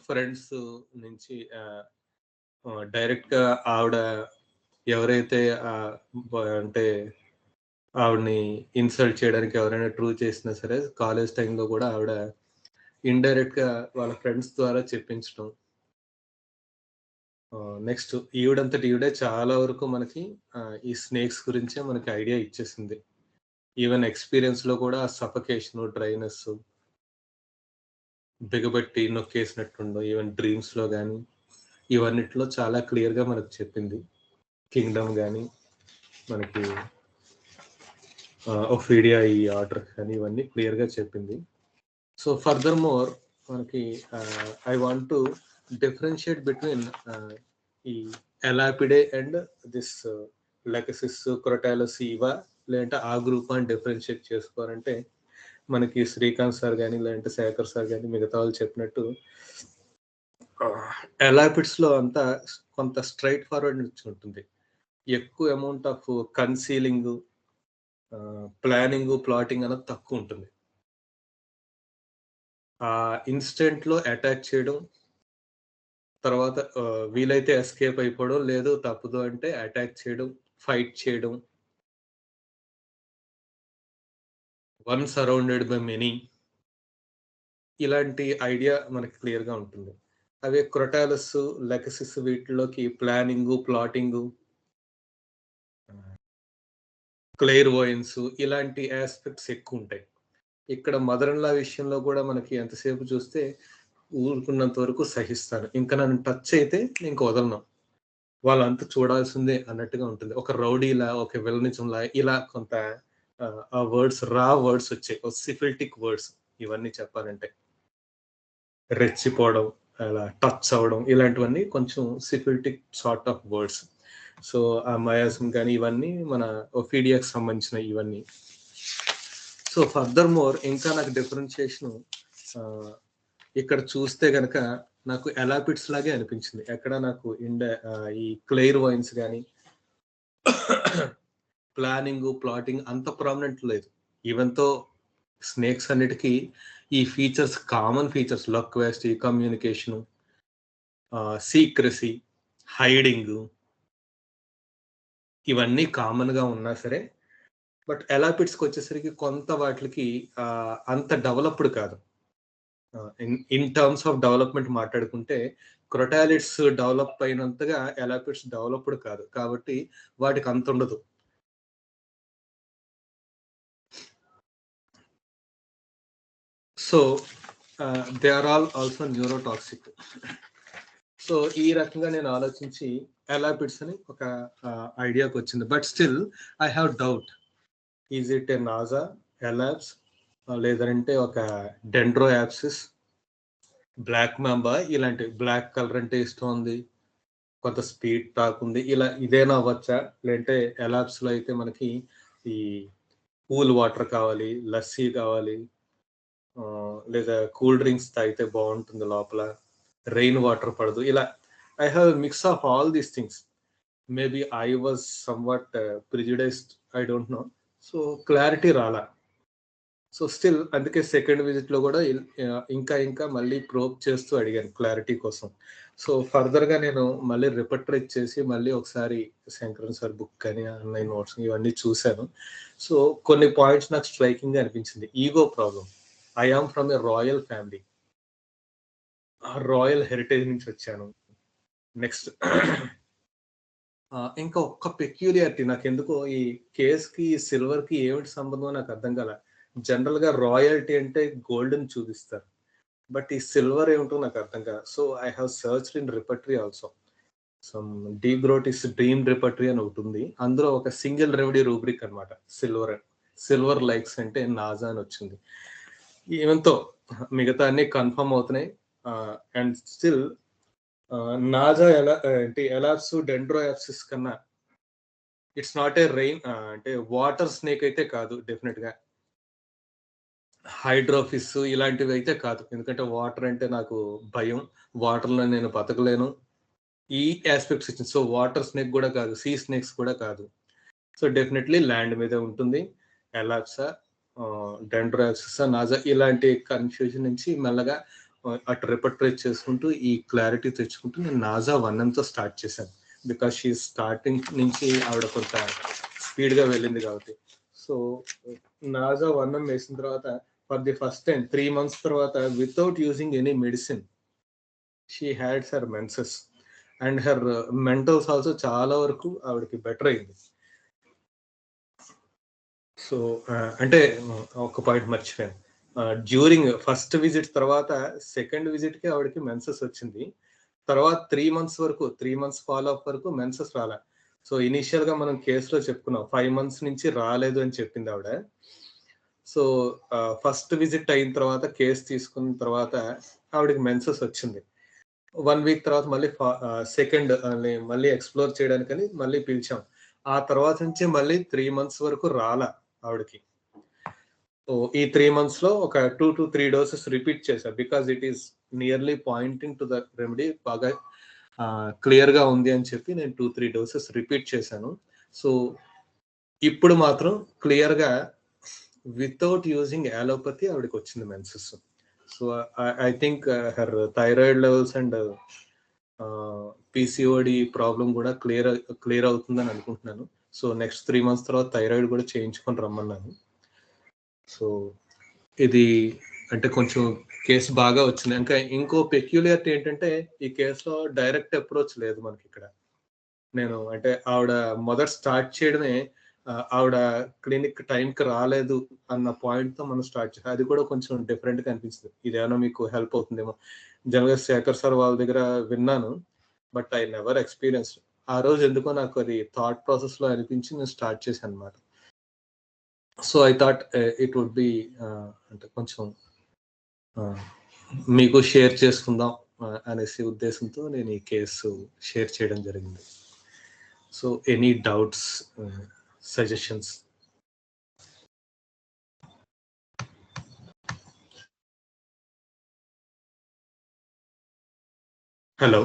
ఫ్రెండ్స్ నుంచి డైరెక్ట్గా ఆవిడ ఎవరైతే అంటే ఆవిడని ఇన్సల్ట్ చేయడానికి ఎవరైనా ట్రూ చేసినా సరే, కాలేజ్ టైంలో కూడా ఆవిడ ఇండైరెక్ట్గా వాళ్ళ ఫ్రెండ్స్ ద్వారా చెప్పించడం. నెక్స్ట్ ఈవిడంతటి ఈవిడే చాలా వరకు మనకి ఈ స్నేక్స్ గురించే మనకి ఐడియా ఇచ్చేసింది. ఈవెన్ ఎక్స్పీరియన్స్లో కూడా సఫకేషన్, డ్రైనెస్, బిగబట్టి నొక్కేసినట్టుండో, ఈవెన్ డ్రీమ్స్లో కానీ ఇవన్నిట్లో చాలా క్లియర్గా మనకు చెప్పింది. కింగ్డమ్ కానీ మనకి ఓఫీడియా ఈ ఆర్డర్ కానీ ఇవన్నీ క్లియర్గా చెప్పింది. సో ఫర్దర్ మోర్ మనకి I want to differentiate between ఈ ఎలాపిడే అండ్ దిస్ లెకసిస్, క్రొటాలస్ ఇవా లేదంటే ఆ గ్రూప్ అని డిఫరెన్షియేట్ చేసుకోవాలంటే మనకి శ్రీకాంత్ సార్ కానీ లేదంటే శేఖర్ సార్ కానీ మిగతా వాళ్ళు చెప్పినట్టు ఎలాపిడ్స్లో అంతా కొంత స్ట్రైట్ ఫార్వర్డ్ నుంచి ఉంటుంది. ఎక్కువ amount of concealing, planning, plotting అనేది తక్కువ ఉంటుంది. ఇన్స్టెంట్లో అటాక్ చేయడం, తర్వాత వీలైతే ఎస్కేప్ అయిపోవడం, లేదు తప్పదు అంటే అటాక్ చేయడం, ఫైట్ చేయడం, వన్ సరౌండెడ్ బై మెనీ, ఇలాంటి ఐడియా మనకి క్లియర్గా ఉంటుంది. అవే క్రొటాలస్, లెకసిస్ వీటిలోకి ప్లానింగ్, ప్లాటింగ్, క్లెయిర్వోయన్స్ ఇలాంటి ఆస్పెక్ట్స్ ఎక్కువ ఉంటాయి. ఇక్కడ మదర్ ఇన్ లా విషయంలో కూడా మనకి ఎంతసేపు చూస్తే ఊరుకున్నంత వరకు సహిస్తాను, ఇంకా నన్ను టచ్ అయితే ఇంక వదలను, వాళ్ళంతా చూడాల్సిందే అన్నట్టుగా ఉంటుంది. ఒక రౌడీలా, ఒక విలనిజంలా ఇలా కొంత ఆ వర్డ్స్, రా వర్డ్స్ వచ్చాయి, సిఫిల్టిక్ వర్డ్స్. ఇవన్నీ చెప్పాలంటే రెచ్చిపోవడం, అలా టచ్ అవ్వడం, ఇలాంటివన్నీ కొంచెం సిఫిల్టిక్ సార్ట్ ఆఫ్ వర్డ్స్. సో ఆ మయాసం కానీ ఇవన్నీ మన ఓఫీడియాకి సంబంధించిన ఇవన్నీ. సో ఫర్దర్ మోర్ ఇంకా నాకు డిఫరెన్షియేషన్ ఇక్కడ చూస్తే కనుక నాకు ఎలాపిడ్స్ లాగే అనిపించింది. ఎక్కడ నాకు ఈ క్లెయిర్వాయిన్స్ కానీ ప్లానింగ్, ప్లాటింగ్ అంత ప్రామినెంట్ లేదు. ఈవెన్తో స్నేక్స్ అన్నిటికీ ఈ features, common features, loquacity, communication, secrecy, hiding, ఇవన్నీ కామన్గా ఉన్నా సరే, బట్ ఎలాపిడ్స్కి వచ్చేసరికి కొంత వాటికి అంత డెవలప్డ్ కాదు. ఇన్ టర్మ్స్ ఆఫ్ డెవలప్మెంట్ మాట్లాడుకుంటే క్రొటాలిడ్స్ డెవలప్ అయినంతగా ఎలాపిడ్స్ డెవలప్డ్ కాదు, కాబట్టి వాటికి అంత ఉండదు. So they are all also neurotoxic. So ఈ రకంగా నేను ఆలోచించి ఎలాపిడ్స్ అని ఒక ఐడియాకి వచ్చింది. But still I have doubt, is it a Naja, Elaps, లేదంటే ఒక డెండ్రోయాప్సిస్, బ్లాక్ మ్యాంబా, ఇలాంటి బ్లాక్ కలర్ అంటే ఇష్టం ఉంది, కొంత స్పీడ్ టాక్ ఉంది, ఇలా ఇదేనా అవ్వచ్చా? లేదంటే ఎలాప్స్లో అయితే మనకి ఈ కూల్ వాటర్ కావాలి, లస్సీ కావాలి, లేదా కూల్ డ్రింక్స్ తాగితే బాగుంటుంది, లోపల రెయిన్ వాటర్ పడదు, ఇలా I have mix of all these things. Maybe I was somewhat prejudiced, I don't know. So clarity రాలా. సో స్టిల్ అందుకే సెకండ్ విజిట్లో కూడా ఇంకా మళ్ళీ ప్రోబ్ చేస్తూ అడిగాను క్లారిటీ కోసం. సో ఫర్దర్గా నేను మళ్ళీ రిపర్టరేజ్ చేసి మళ్ళీ ఒకసారి శంకరన్ సార్ బుక్ కానీ ఆన్లైన్ నోట్స్ ఇవన్నీ చూశాను. సో కొన్ని పాయింట్స్ నాకు స్ట్రైకింగ్గా అనిపించింది. Ego problem. I am from a royal family, royal heritage నుంచి వచ్చాను. నెక్స్ట్ ఇంకా ఒక్క పెక్యూరియారిటీ నాకు ఎందుకో ఈ కేస్కి సిల్వర్కి ఏమిటి సంబంధం నాకు అర్థం కాల. జనరల్గా రాయల్టీ అంటే గోల్డెన్ చూపిస్తారు, బట్ ఈ సిల్వర్ ఏమిటో నాకు అర్థం కాదు. So I have searched in repertory also. Some డీ గ్రోటిస్ డ్రీమ్ రిపర్టరీ అని ఒకటి ఉంది, అందులో ఒక సింగిల్ రెమెడీ రూబ్రిక్ అనమాట సిల్వర్ లైక్స్ అంటే నాజా అని వచ్చింది. ఈవెన్తో మిగతా అన్ని కన్ఫర్మ్ అవుతున్నాయి. And still Naja Elaps Dendroaspis కన్నా ఇట్స్ నాట్ ఏ రెయిన్ అంటే వాటర్ స్నేక్ అయితే కాదు, డెఫినెట్ గా హైడ్రోఫిస్ ఇలాంటివి అయితే కాదు, ఎందుకంటే వాటర్ అంటే నాకు భయం, వాటర్ లో నేను బతకలేను, ఈ ఆస్పెక్ట్స్ ఇచ్చింది. సో వాటర్ స్నేక్ కూడా కాదు, సీ స్నేక్స్ కూడా కాదు. సో డెఫినెట్లీ ల్యాండ్ మీద ఉంటుంది. ఎలాప్సా, డెండ్రోయాప్సిస్, నాజా ఇలాంటి కన్ఫ్యూజన్ నుంచి మెల్లగా అటు రిపర్టరేజ్ చేసుకుంటూ ఈ క్లారిటీ తెచ్చుకుంటూ నేను నాజా 1M స్టార్ట్ చేశాను. బికాస్ షీ స్టార్టింగ్ నుంచి ఆవిడ కొంత స్పీడ్గా వెళ్ళింది కాబట్టి. సో నాజా 1M వేసిన తర్వాత for the first time 3 months తర్వాత without using any medicine she had her menses and her mentals also చాలా వరకు ఆవిడకి బెటర్ అయింది. సో అంటే ఒక పాయింట్ మర్చిపోయాను, డ్యూరింగ్ ఫస్ట్ విజిట్ తర్వాత సెకండ్ విజిట్కి ఆవిడకి మెన్సెస్ వచ్చింది. తర్వాత 3 months వరకు 3 months ఫాలో అప్ వరకు మెన్సెస్ రాలే. సో ఇనీషియల్గా మనం కేసులో చెప్పుకున్నాం 5 months నుంచి రాలేదు అని చెప్పింది ఆవిడ. సో ఫస్ట్ విజిట్ అయిన తర్వాత కేసు తీసుకున్న తర్వాత ఆవిడకి మెన్సెస్ వచ్చింది. 1 week తర్వాత మళ్ళీ సెకండ్ మళ్ళీ ఎక్స్ప్లోర్ చేయడానికని మళ్ళీ పిలిచాం. ఆ తర్వాత నుంచి మళ్ళీ 3 months వరకు రాలా ఆవిడకి. సో ఈ 3 months లో ఒక 2 to 3 doses రిపీట్ చేశా, because it is nearly pointing to the remedy, బాగా క్లియర్గా ఉంది అని చెప్పి నేను 2-3 doses రిపీట్ చేశాను. సో ఇప్పుడు మాత్రం క్లియర్గా వితౌట్ యూజింగ్ అలోపతి ఆవిడకి వచ్చింది menses. So I think her thyroid levels and PCOD problem కూడా క్లియర్ అవుతుందని అనుకుంటున్నాను. సో నెక్స్ట్ 3 months తర్వాత థైరాయిడ్ కూడా చేయించుకొని రమ్మన్నాను. సో ఇది అంటే కొంచెం కేసు బాగా వచ్చింది. ఇంకా ఇంకో పెక్యులారిటీ ఏంటంటే ఈ కేసులో డైరెక్ట్ అప్రోచ్ లేదు మనకి ఇక్కడ. నేను అంటే ఆవిడ మొదట స్టార్ట్ చేయడమే ఆవిడ క్లినిక్ టైంకి రాలేదు అన్న పాయింట్తో మనం స్టార్ట్ చేయాలి. అది కూడా కొంచెం డిఫరెంట్గా అనిపించింది. ఇదేమైనా మీకు హెల్ప్ అవుతుందేమో. జనరల్గా శేఖర్ సార్ వాళ్ళ దగ్గర విన్నాను, బట్ ఐ నెవర్ ఎక్స్పీరియన్స్డ్. ఆ రోజు ఎందుకో నాకు అది థాట్ ప్రాసెస్లో అనిపించి నేను స్టార్ట్ చేశాను అనమాట. So I thought it would be అంటే కొంచెం మీకు షేర్ చేసుకుందాం అనేసి ఉద్దేశంతో నేను ఈ కేసు షేర్ చేయడం జరిగింది. So any doubts, suggestions? Hello.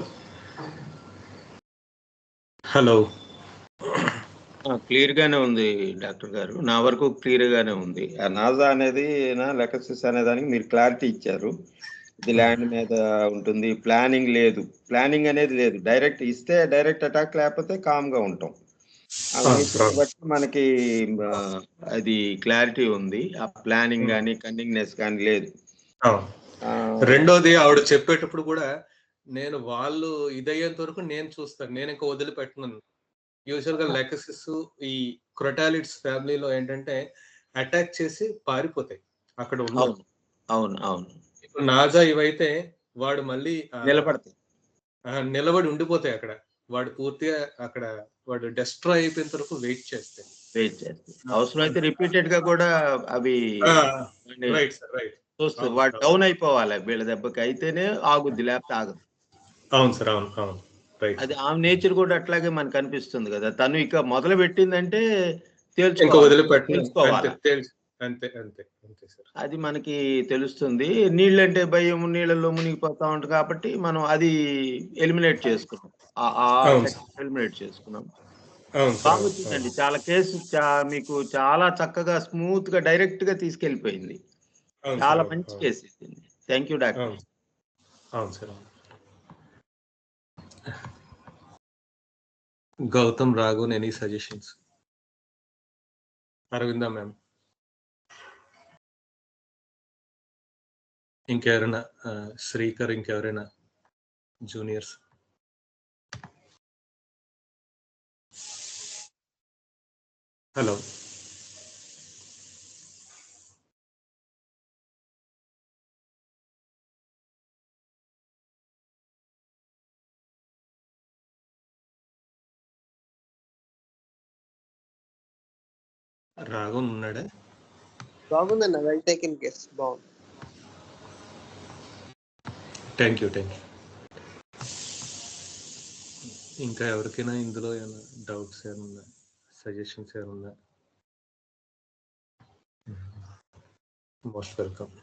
Clear గానే ఉంది డాక్టర్ గారు, నా వరకు క్లియర్ గానే ఉంది. ఆ నాజా అనేది లెకసిస్ అనే దానికి మీరు క్లారిటీ ఇచ్చారు. ఇది ల్యాండ్ మీద ఉంటుంది, ప్లానింగ్ లేదు, ప్లానింగ్ అనేది లేదు, డైరెక్ట్ ఇస్తే డైరెక్ట్ అటాక్, లేకపోతే కామ్ గా ఉంటాం. ఆ నేచర్ బట్టి మనకి అది క్లారిటీ ఉంది. ఆ ప్లానింగ్ కానీ కన్నింగ్నెస్ కానీ లేదు. రెండోది ఆవిడ చెప్పేటప్పుడు కూడా నేను వాళ్ళు ఇదయ్యేంత వరకు నేను చూస్తాను, నేను ఇంకా వదిలిపెట్టను. యూజువల్ గా లెకసిస్ ఈ క్రొటాలిడ్స్ ఫ్యామిలీలో ఏంటంటే అటాక్ చేసి పారిపోతాయి, అక్కడ ఉండవు. అవును అవును. ఇప్పుడు నాజా ఇవైతే వాడు మళ్ళీ నిలబడతాయి, నిలబడి ఉండిపోతాయి అక్కడ. వాడు పూర్తిగా అక్కడ వాడు డెస్ట్రాయ్ అయిపోయిన వరకు వెయిట్ చేస్తాయి. అవసరమైతే రిపీటెడ్ గా కూడా అవి రైట్ సార్, రైట్. చూస్తే వాడు డౌన్ అయిపోవాలి వీళ్ళ దెబ్బకి, అయితేనే ఆగుద్ది, లేకపోతే ఆగదు. అవును సార్, అవును అవును, రైట్. అది ఆ నేచర్ కూడా అట్లాగే మనకు అనిపిస్తుంది కదా. తను ఇక మొదలు పెట్టిందంటే తెలుసుకోవాలి, అంతే అంతే అంతే సార్. అది మనకి తెలుస్తుంది. నీళ్ళంటే భయం, నీళ్ళలో మునిగిపోతా ఉంటుంది కాబట్టి మనం అది ఎలిమినేట్ చేసుకున్నాం, ఎలిమినేట్ చేసుకున్నాం. బాగుంటుందండి, చాలా కేసు మీకు చాలా చక్కగా స్మూత్ గా డైరెక్ట్ గా తీసుకెళ్లిపోయింది. చాలా మంచి కేసు ఇది. Thank you doctor. అవును sir. Gautham Raghavan, any suggestions? Aravinda ma'am, ఇంకెవరైనా? శ్రీకర్, ఇంకెవరైనా జూనియర్స్? హలో, రాఘవన్ ఉన్నాడా? బాగుందన్న, వెల్ టేకెన్ కేస్, బాగుంది. Thank you. ఇంకా ఎవరికైనా ఇందులో ఏమైనా డౌట్స్ ఏమన్నా, సజెషన్స్ ఏమన్నా? Most welcome.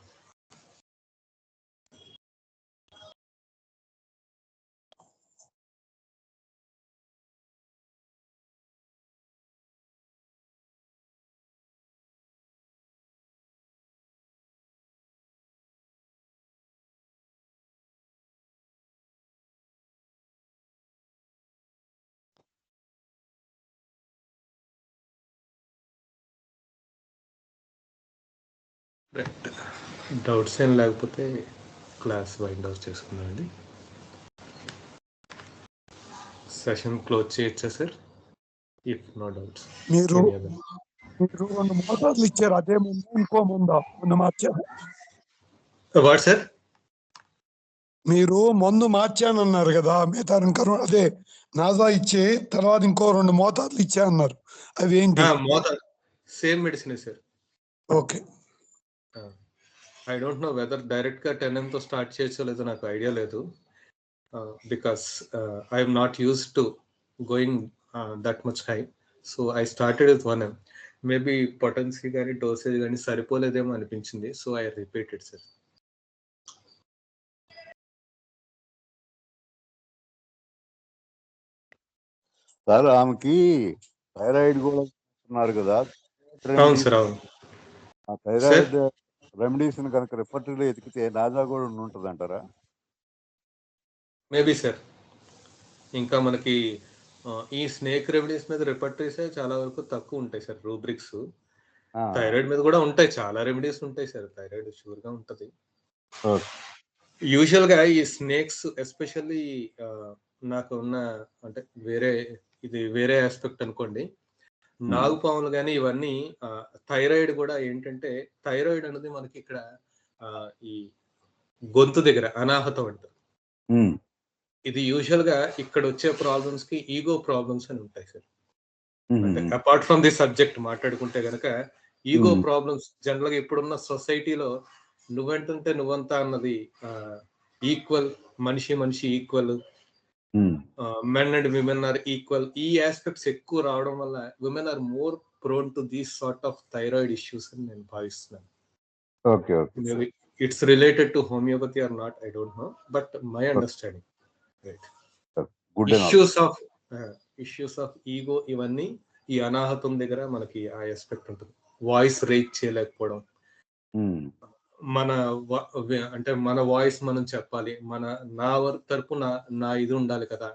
డౌట్స్ ఏం లేకపోతే క్లాస్ వైండ్ అవుట్ చేసుకుందామండి. సెషన్ క్లోజ్ చేయొచ్చా సార్? If no doubts. మీరు 2 మోతాదులు ఇచ్చారు, అదే ముందు ఇంకో ముందా ముందు మార్చారు? What sir? మీరు మందు మార్చానన్నారు కదా, మిగతా అదే నాజా ఇచ్చే తర్వాత ఇంకో 2 మోతాదులు ఇచ్చా అన్నారు, అవి ఏంటి? Same medicine sir. Okay. I don't know whether direct గా 10 తో స్టార్ట్ చేయొచ్చో లేదో నాకు ఐడియా లేదు, because I'm not use to going that much high. So I started with 1M. Maybe potency కానీ డోసేజ్ కానీ సరిపోలేదేమో అనిపించింది, so I repeated sir. Sir ఆమెకి thyroid కూడా ఉన్నారు కదా. అవును సార్, అవును. ఆ థైరాయిడ్ రెమెడీస్ కనుక రిపర్టరీలో ఎతికితే నాజా కూడా ఉంటుంది అంటారా? Maybe sir. ఇంకా మనకి ఈ స్నేక్ రెమెడీస్ మీద రిపర్టరీస్ చాలా వరకు తక్కువ ఉంటాయి సార్, రూబ్రిక్స్. థైరాయిడ్ మీద కూడా ఉంటాయి, చాలా రెమెడీస్ ఉంటాయి సార్. థైరాయిడ్ షూర్ గా ఉంటది. యూజువల్ గా ఈ స్నేక్స్ ఎస్పెషల్లీ నాకు ఉన్న అంటే వేరే ఆస్పెక్ట్ అనుకోండి, నాగుపాములు కానీ ఇవన్నీ థైరాయిడ్ కూడా ఏంటంటే, థైరాయిడ్ అనేది మనకి ఇక్కడ ఈ గొంతు దగ్గర అనాహతం అంటారు. ఇది యూజువల్ గా ఇక్కడ వచ్చే ప్రాబ్లమ్స్ కి ఈగో ప్రాబ్లమ్స్ అని ఉంటాయి సార్. అంటే అపార్ట్ ఫ్రమ్ ది సబ్జెక్ట్ మాట్లాడుకుంటే గనక ఈగో ప్రాబ్లమ్స్ జనరల్ గా ఇప్పుడున్న సొసైటీలో నువ్వెంటుంటే నువ్వంతా అన్నది, ఈక్వల్, మనిషి equal, men and women are equal, ఈ ఆస్పెక్ట్స్ ఎక్కువ రావడం వల్ల women are more prone to these sort of thyroid issues అని నేను భావిస్తున్నాను. Maybe it's related to homeopathy or not, I don't know, but my understanding. Issues of ego ఇవన్నీ ఈ అనాహతం దగ్గర మనకి ఆ ఎస్పెక్ట్ ఉంటుంది. వాయిస్ రేజ్ చేయలేకపోవడం, మన అంటే మన వాయిస్ మనం చెప్పాలి, నా తరపు నా ఇది ఉండాలి కదా.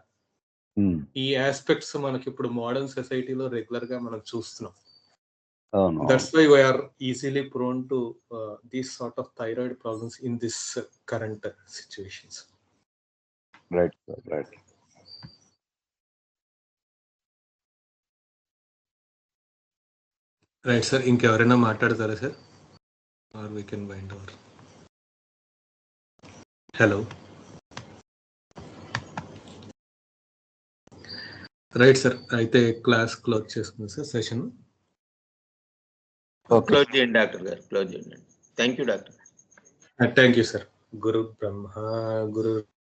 ఈ ఆస్పెక్ట్స్ మనకి ఇప్పుడు మోడర్న్ సొసైటీలో రెగ్యులర్ గా మనం చూస్తున్నాం. That's why we are easily prone to these sort of thyroid problems in this current situations. Right, sir, right. Right sir, ఇంకెవరైనా మాట్లాడతారా సార్? Or we can wind our. Hello. Right sir, అయితే class close చేసుకుంది sir session. Close చేయండి doctor గారు, close చేయండి. Thank you doctor. Thank you sir. Guru Brahma Guru